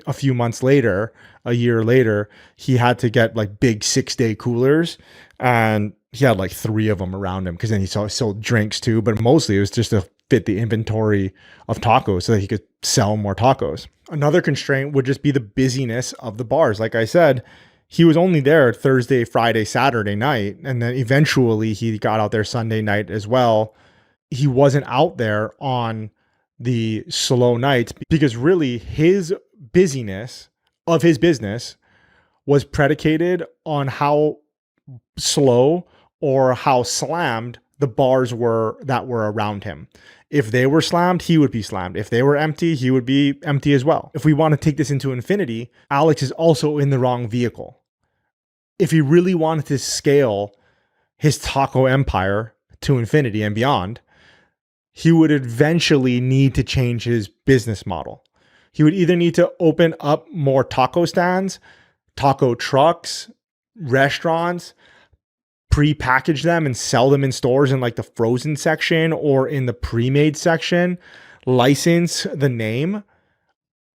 a few months later, a year later, he had to get like big 6-day coolers, and he had like 3 of them around him, because then he sold drinks too, but mostly it was just to fit the inventory of tacos so that he could sell more tacos. Another constraint would just be the busyness of the bars. Like I said, he was only there Thursday, Friday, Saturday night, and then eventually he got out there Sunday night as well. He wasn't out there on the slow nights because really his busyness of his business was predicated on how slow or how slammed the bars were that were around him. If they were slammed, he would be slammed. If they were empty, he would be empty as well. If we want to take this into infinity, Alex is also in the wrong vehicle. If he really wanted to scale his taco empire to infinity and beyond, he would eventually need to change his business model. He would either need to open up more taco stands, taco trucks, restaurants, pre-package them and sell them in stores in like the frozen section or in the pre-made section, license the name,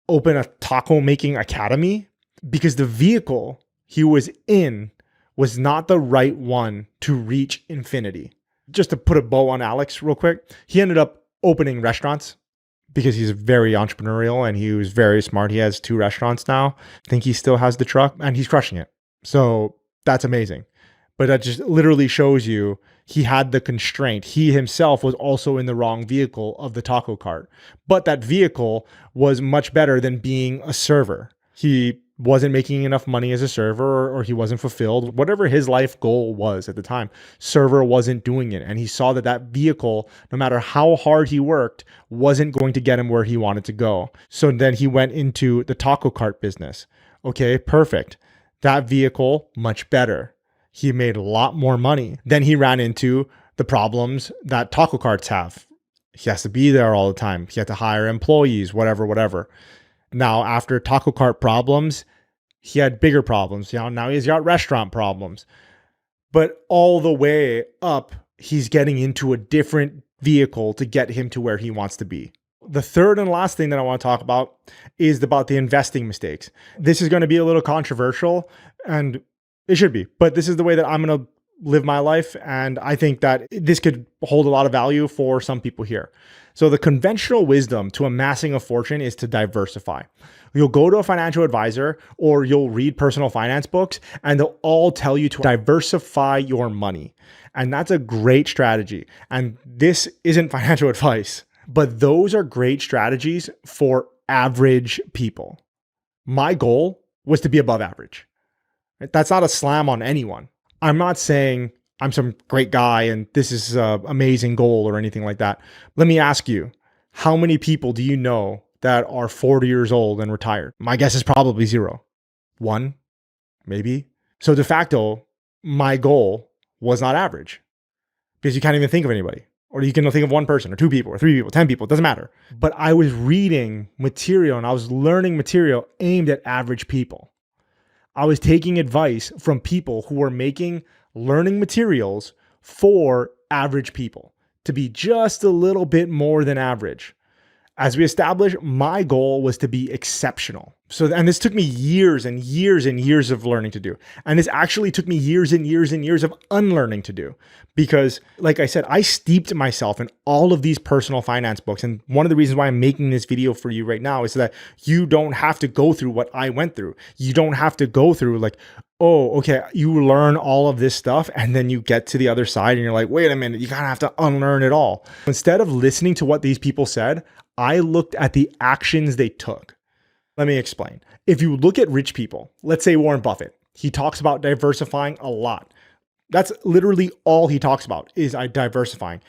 open a taco making academy, because the vehicle he was in was not the right one to reach infinity. Just to put a bow on Alex real quick, he ended up opening restaurants because he's very entrepreneurial and he was very smart. He has 2 restaurants now. I think he still has the truck and he's crushing it. So that's amazing. But that just literally shows you he had the constraint. He himself was also in the wrong vehicle of the taco cart. But that vehicle was much better than being a server. He wasn't making enough money as a server, or he wasn't fulfilled. Whatever his life goal was at the time, server wasn't doing it. And he saw that that vehicle, no matter how hard he worked, wasn't going to get him where he wanted to go. So then he went into the taco cart business. Okay, perfect. That vehicle, much better. He made a lot more money. Then he ran into the problems that taco carts have. He has to be there all the time. He had to hire employees, whatever. Now, after taco cart problems, he had bigger problems. Now he's got restaurant problems. But all the way up, he's getting into a different vehicle to get him to where he wants to be. The third and last thing that I want to talk about is about the investing mistakes. This is going to be a little controversial, and it should be, but this is the way that I'm going to live my life. And I think that this could hold a lot of value for some people here. So the conventional wisdom to amassing a fortune is to diversify. You'll go to a financial advisor or you'll read personal finance books and they'll all tell you to diversify your money. And that's a great strategy. And this isn't financial advice, but those are great strategies for average people. My goal was to be above average. That's not a slam on anyone. I'm not saying I'm some great guy and this is an amazing goal or anything like that. Let me ask you, how many people do you know that are 40 years old and retired? My guess is probably 0. 1, maybe. So de facto, my goal was not average because you can't even think of anybody. Or you can think of 1 person or 2 people or 3 people, 10 people, it doesn't matter. But I was reading material and I was learning material aimed at average people. I was taking advice from people who were making learning materials for average people to be just a little bit more than average. As we established, my goal was to be exceptional. And this took me years and years and years of learning to do. And this actually took me years and years and years of unlearning to do. Because like I said, I steeped myself in all of these personal finance books. And one of the reasons why I'm making this video for you right now is so that you don't have to go through what I went through. You don't have to go through like, oh, okay, you learn all of this stuff and then you get to the other side and you're like, wait a minute, you kind of have to unlearn it all. Instead of listening to what these people said, I looked at the actions they took. Let me explain. If you look at rich people, let's say Warren Buffett, he talks about diversifying a lot. That's literally all he talks about is diversifying.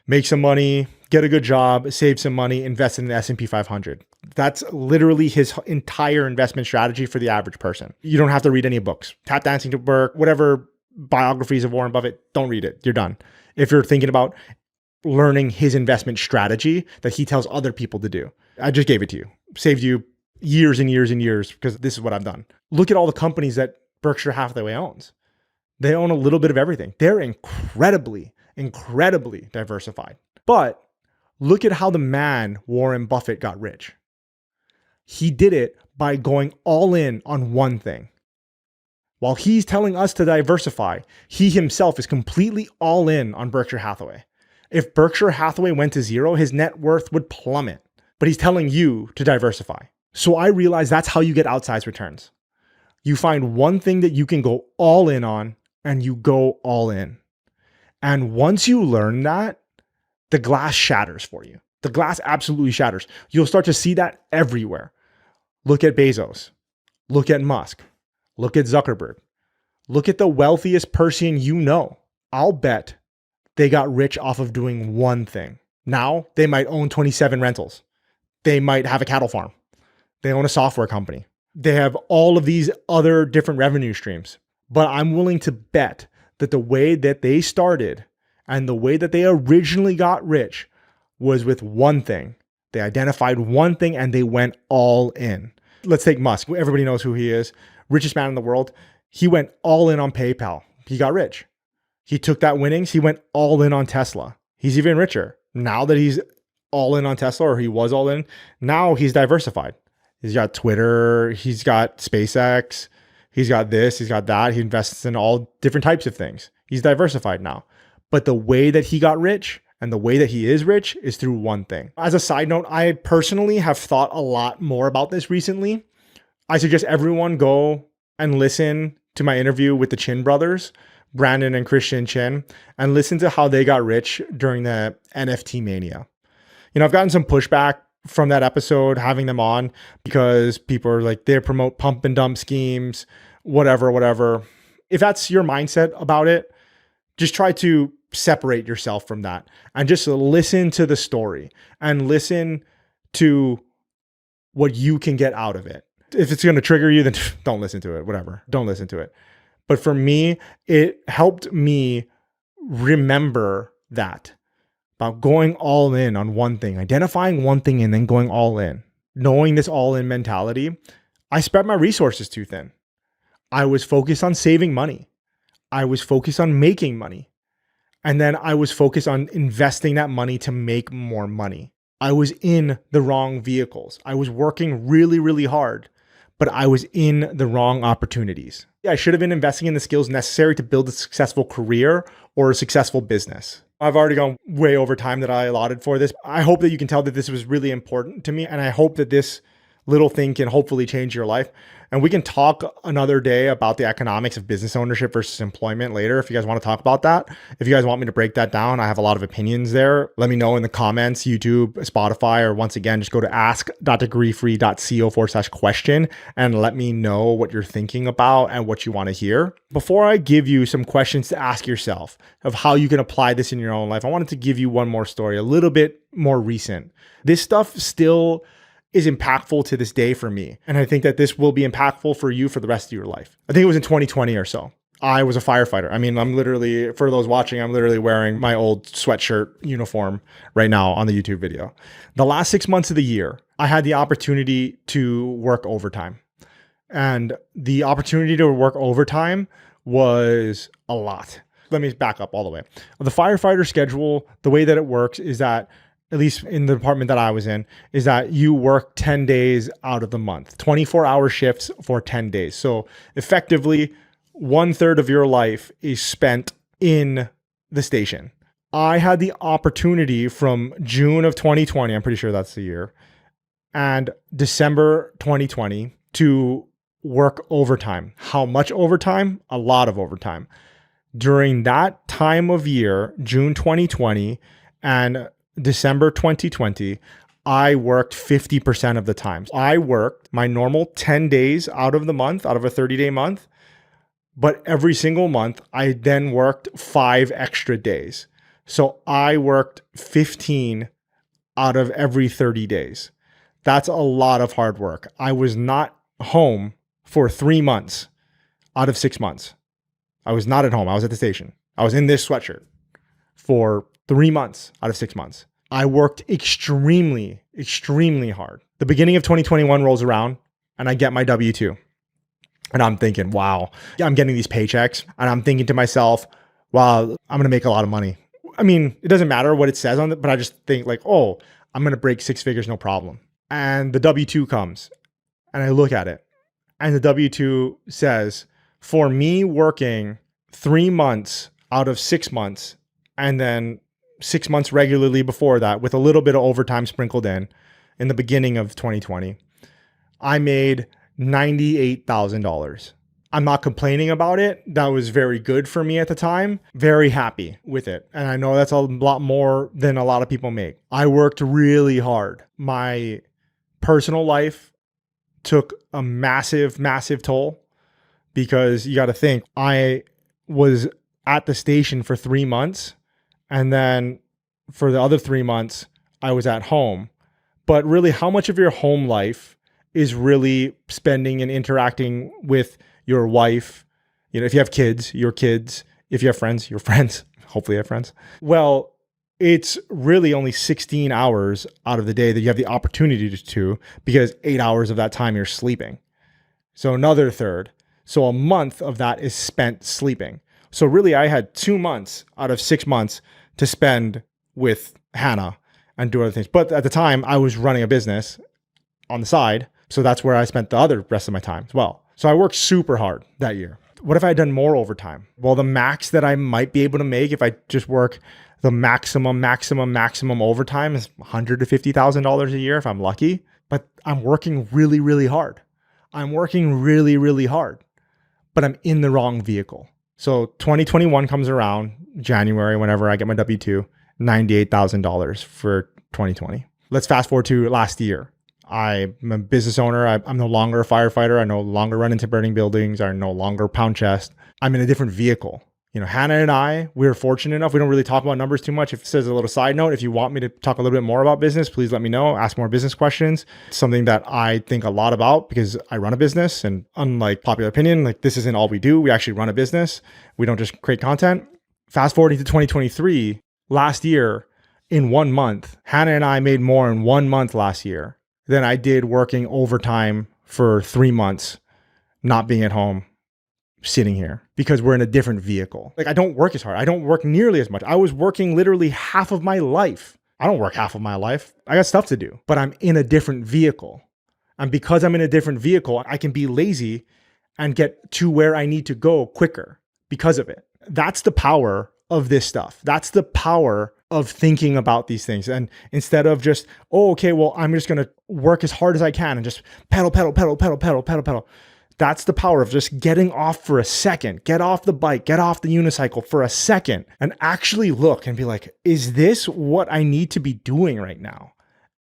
Make some money, get a good job, save some money, invest in the S&P 500. That's literally his entire investment strategy for the average person. You don't have to read any books. Tap Dancing to Work, whatever biographies of Warren Buffett, don't read it. You're done. If you're thinking about learning his investment strategy that he tells other people to do, I just gave it to you. Saved you years and years and years because this is what I've done. Look at all the companies that Berkshire Hathaway owns. They own a little bit of everything. They're incredibly diversified. But look at how the man Warren Buffett got rich. He did it by going all in on one thing. While he's telling us to diversify, he himself is completely all in on Berkshire Hathaway. If Berkshire Hathaway went to 0, his net worth would plummet. But he's telling you to diversify. So I realized that's how you get outsized returns. You find one thing that you can go all in on and you go all in. And once you learn that, the glass shatters for you. The glass absolutely shatters. You'll start to see that everywhere. Look at Bezos. Look at Musk. Look at Zuckerberg. Look at the wealthiest person you know. I'll bet they got rich off of doing one thing. Now they might own 27 rentals. They might have a cattle farm. They own a software company. They have all of these other different revenue streams. But I'm willing to bet that the way that they started and the way that they originally got rich was with one thing. They identified one thing and they went all in. Let's take Musk. Everybody knows who he is. Richest man in the world. He went all in on PayPal. He got rich. He took that winnings. He went all in on Tesla. He's even richer. Now that he's all in on Tesla, or he was all in, now he's diversified. He's got Twitter. He's got SpaceX. He's got this. He's got that. He invests in all different types of things. He's diversified now. But the way that he got rich and the way that he is rich is through one thing. As a side note, I personally have thought a lot more about this recently. I suggest everyone go and listen to my interview with the Chin brothers, Brandon and Christian Chin, and listen to how they got rich during the NFT mania. I've gotten some pushback from that episode, having them on, because people are like, they promote pump and dump schemes, whatever. If that's your mindset about it, just try to separate yourself from that and just listen to the story and listen to what you can get out of it. If it's going to trigger you, then don't listen to it, whatever. Don't listen to it. But for me, it helped me remember that about going all in on one thing, identifying one thing and then going all in. Knowing this all in mentality, I spread my resources too thin. I was focused on saving money. I was focused on making money. And then I was focused on investing that money to make more money. I was in the wrong vehicles. I was working really, really hard, but I was in the wrong opportunities. I should have been investing in the skills necessary to build a successful career or a successful business. I've already gone way over time that I allotted for this. I hope that you can tell that this was really important to me, and I hope that this little thing can hopefully change your life. And we can talk another day about the economics of business ownership versus employment later if you guys want to talk about that. If you guys want me to break that down, I have a lot of opinions there. Let me know in the comments, YouTube, Spotify, or once again, just go to ask.degreefree.co/question and let me know what you're thinking about and what you want to hear. Before I give you some questions to ask yourself of how you can apply this in your own life, I wanted to give you one more story, a little bit more recent. This stuff still is impactful to this day for me. And I think that this will be impactful for you for the rest of your life. I think it was in 2020 or so. I was a firefighter. I mean, I'm literally, for those watching, I'm literally wearing my old sweatshirt uniform right now on the YouTube video. The last 6 months of the year, I had the opportunity to work overtime. And the opportunity to work overtime was a lot. Let me back up all the way. The firefighter schedule, the way that it works is that, at least in the department that I was in, is that you work 10 days out of the month, 24-hour shifts for 10 days. So effectively, 1/3 of your life is spent in the station. I had the opportunity from June of 2020, I'm pretty sure that's the year, and December 2020 to work overtime. How much overtime? A lot of overtime. During that time of year, June 2020 and December 2020, I worked 50% of the time. I worked my normal 10 days out of the month, out of a 30-day month, but every single month, I then worked 5 extra days. So I worked 15 out of every 30 days. That's a lot of hard work. I was not home for 3 months out of 6 months. I was not at home. I was at the station. I was in this sweatshirt for 3 months out of 6 months. I worked extremely, extremely hard. The beginning of 2021 rolls around and I get my W-2. And I'm thinking, wow, I'm getting these paychecks. And I'm thinking to myself, wow, I'm going to make a lot of money. I mean, it doesn't matter what it says on it, but I just think like, oh, I'm going to break 6 figures, no problem. And the W-2 comes and I look at it and the W-2 says, for me working 3 months out of 6 months and then 6 months regularly before that with a little bit of overtime sprinkled in the beginning of 2020, I made $98,000. I'm not complaining about it. That was very good for me at the time. Very happy with it. And I know that's a lot more than a lot of people make. I worked really hard. My personal life took a massive, massive toll because you got to think, I was at the station for 3 months. And then for the other 3 months, I was at home. But really, how much of your home life is really spending and interacting with your wife? You know, if you have kids, your kids. If you have friends, your friends. Hopefully you have friends. Well, it's really only 16 hours out of the day that you have the opportunity to, because 8 hours of that time you're sleeping. So another third. So a month of that is spent sleeping. So really I had 2 months out of 6 months to spend with Hannah and do other things. But at the time I was running a business on the side. So that's where I spent the other rest of my time as well. So I worked super hard that year. What if I had done more overtime? Well, the max that I might be able to make if I just work the maximum overtime is $150,000 a year if I'm lucky. But I'm working really, really hard. I'm working really, really hard, but I'm in the wrong vehicle. So 2021 comes around, January, whenever I get my W-2, $98,000 for 2020. Let's fast forward to last year. I'm a business owner. I'm no longer a firefighter. I no longer run into burning buildings. I no longer pound chest. I'm in a different vehicle. You know, Hannah and I, we're fortunate enough. We don't really talk about numbers too much. If it says a little side note, if you want me to talk a little bit more about business, please let me know. Ask more business questions. It's something that I think a lot about because I run a business, and unlike popular opinion, like this isn't all we do. We actually run a business. We don't just create content. Fast forwarding to 2023, last year in 1 month, Hannah and I made more in 1 month last year than I did working overtime for 3 months, not being at home, sitting here, because we're in a different vehicle. Like I don't work as hard. I don't work nearly as much. I was working literally half of my life. I don't work half of my life. I got stuff to do, but I'm in a different vehicle. And because I'm in a different vehicle, I can be lazy and get to where I need to go quicker because of it. That's the power of this stuff. That's the power of thinking about these things. And instead of just, oh, okay, well, I'm just going to work as hard as I can and just pedal. That's the power of just getting off for a second, get off the bike, get off the unicycle for a second and actually look and be like, is this what I need to be doing right now?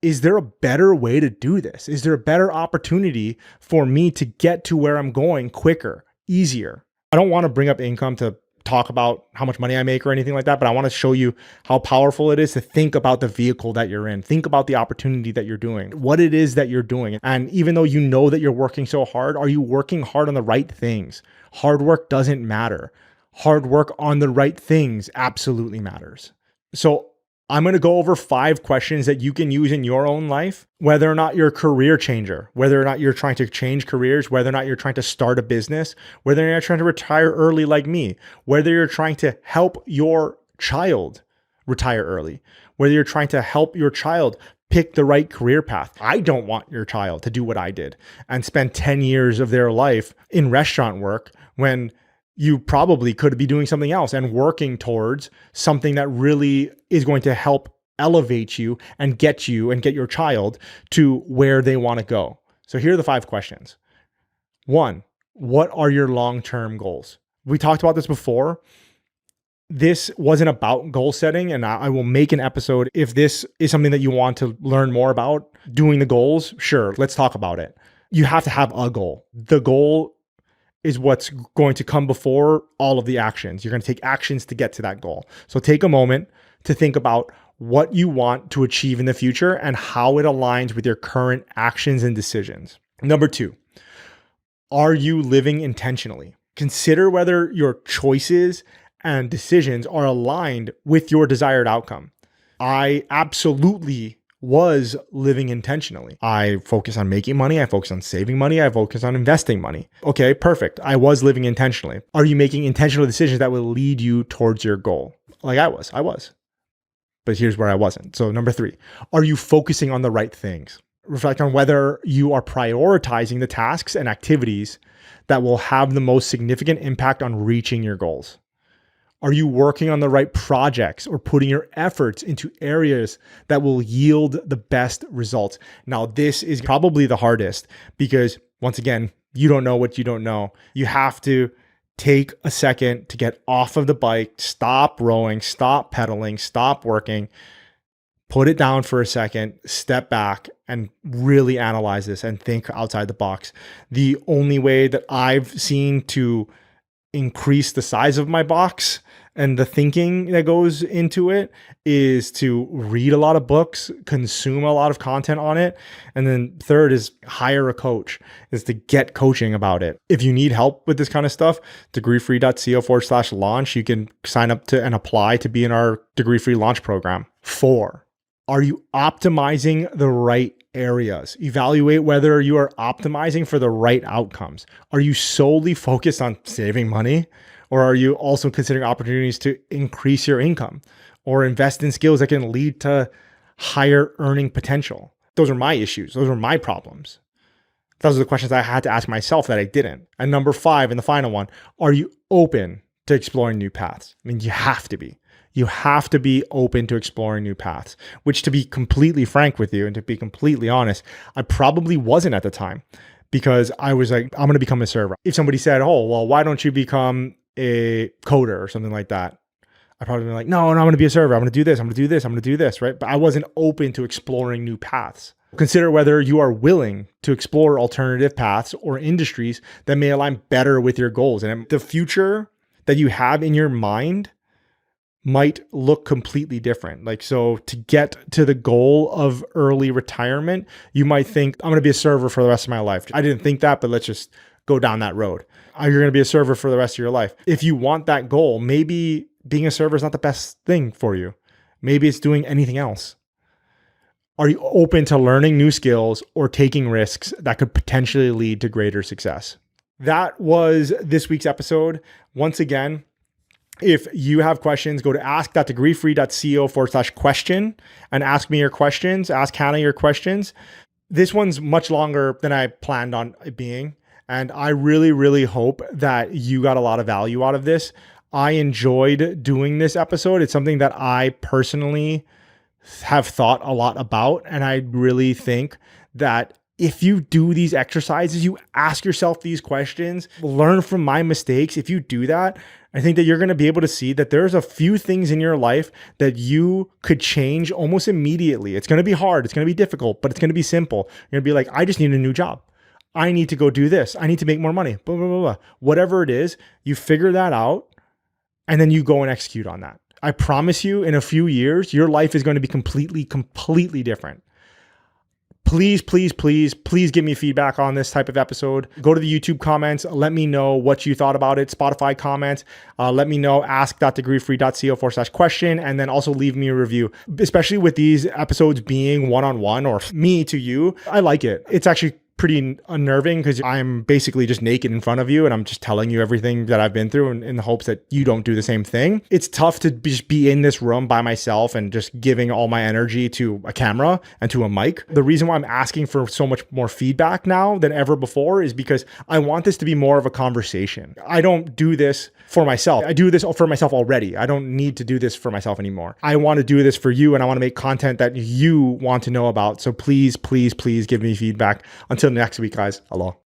Is there a better way to do this? Is there a better opportunity for me to get to where I'm going quicker, easier? I don't want to bring up income to talk about how much money I make or anything like that, but I want to show you how powerful it is to think about the vehicle that you're in. Think about the opportunity that you're doing, what it is that you're doing. And even though you know that you're working so hard, are you working hard on the right things? Hard work doesn't matter. Hard work on the right things absolutely matters. So I'm going to go over 5 questions that you can use in your own life, whether or not you're a career changer, whether or not you're trying to change careers, whether or not you're trying to start a business, whether or not you're trying to retire early like me, whether you're trying to help your child retire early, whether you're trying to help your child pick the right career path. I don't want your child to do what I did and spend 10 years of their life in restaurant work when you probably could be doing something else and working towards something that really is going to help elevate you and get your child to where they want to go. So here are the 5 questions. 1, what are your long-term goals? We talked about this before. This wasn't about goal setting, and I will make an episode if this is something that you want to learn more about. Doing the goals, sure, let's talk about it. You have to have a goal. The goal is what's going to come before all of the actions. You're going to take actions to get to that goal. So take a moment to think about what you want to achieve in the future and how it aligns with your current actions and decisions. Number 2, are you living intentionally? Consider whether your choices and decisions are aligned with your desired outcome. I absolutely was living intentionally. I focus on making money. I focus on saving money. I focus on investing money. Okay, perfect. I was living intentionally. Are you making intentional decisions that will lead you towards your goal? Like I was. But here's where I wasn't. So number 3, are you focusing on the right things? Reflect on whether you are prioritizing the tasks and activities that will have the most significant impact on reaching your goals. Are you working on the right projects or putting your efforts into areas that will yield the best results? Now, this is probably the hardest because once again, you don't know what you don't know. You have to take a second to get off of the bike, stop rowing, stop pedaling, stop working, put it down for a second, step back and really analyze this and think outside the box. The only way that I've seen to increase the size of my box And the thinking that goes into it is to read a lot of books, consume a lot of content on it. And then third is hire a coach, is to get coaching about it. If you need help with this kind of stuff, degreefree.co/launch, you can sign up to and apply to be in our Degree Free launch program. 4, are you optimizing the right areas? Evaluate whether you are optimizing for the right outcomes. Are you solely focused on saving money? Or are you also considering opportunities to increase your income or invest in skills that can lead to higher earning potential? Those are my issues. Those are my problems. Those are the questions I had to ask myself that I didn't. And number 5, and the final one, are you open to exploring new paths? I mean, you have to be. You have to be open to exploring new paths, which, to be completely frank with you and to be completely honest, I probably wasn't at the time, because I was like, I'm going to become a server. If somebody said, oh, well, why don't you become a coder or something like that, I'd probably be like, no, I'm going to be a server. I'm going to do this. I'm going to do this. I'm going to do this, right? But I wasn't open to exploring new paths. Consider whether you are willing to explore alternative paths or industries that may align better with your goals. And the future that you have in your mind might look completely different. Like, so to get to the goal of early retirement, you might think, I'm going to be a server for the rest of my life. I didn't think that, but let's just go down that road. You're going to be a server for the rest of your life. If you want that goal, maybe being a server is not the best thing for you. Maybe it's doing anything else. Are you open to learning new skills or taking risks that could potentially lead to greater success? That was this week's episode. Once again, if you have questions, go to ask.degreefree.co/question and ask me your questions. Ask Hannah your questions. This one's much longer than I planned on it being. And I really, really hope that you got a lot of value out of this. I enjoyed doing this episode. It's something that I personally have thought a lot about. And I really think that if you do these exercises, you ask yourself these questions, learn from my mistakes. If you do that, I think that you're going to be able to see that there's a few things in your life that you could change almost immediately. It's going to be hard. It's going to be difficult, but it's going to be simple. You're going to be like, I just need a new job. I need to go do this. I need to make more money. Blah, blah, blah, blah. Whatever it is, you figure that out and then you go and execute on that. I promise you, in a few years, your life is going to be completely different. Please give me feedback on this type of episode. Go to the YouTube comments. Let me know what you thought about it. Spotify comments. Let me know. ask.degreefree.co/question. And then also leave me a review, especially with these episodes being one-on-one or me to you. I like it. It's actually pretty unnerving because I'm basically just naked in front of you and I'm just telling you everything that I've been through in the hopes that you don't do the same thing. It's tough to just be in this room by myself and just giving all my energy to a camera and to a mic. The reason why I'm asking for so much more feedback now than ever before is because I want this to be more of a conversation. I don't do this for myself. I do this for myself already. I don't need to do this for myself anymore. I want to do this for you and I want to make content that you want to know about. So please give me feedback. Until next week, guys. Aloha.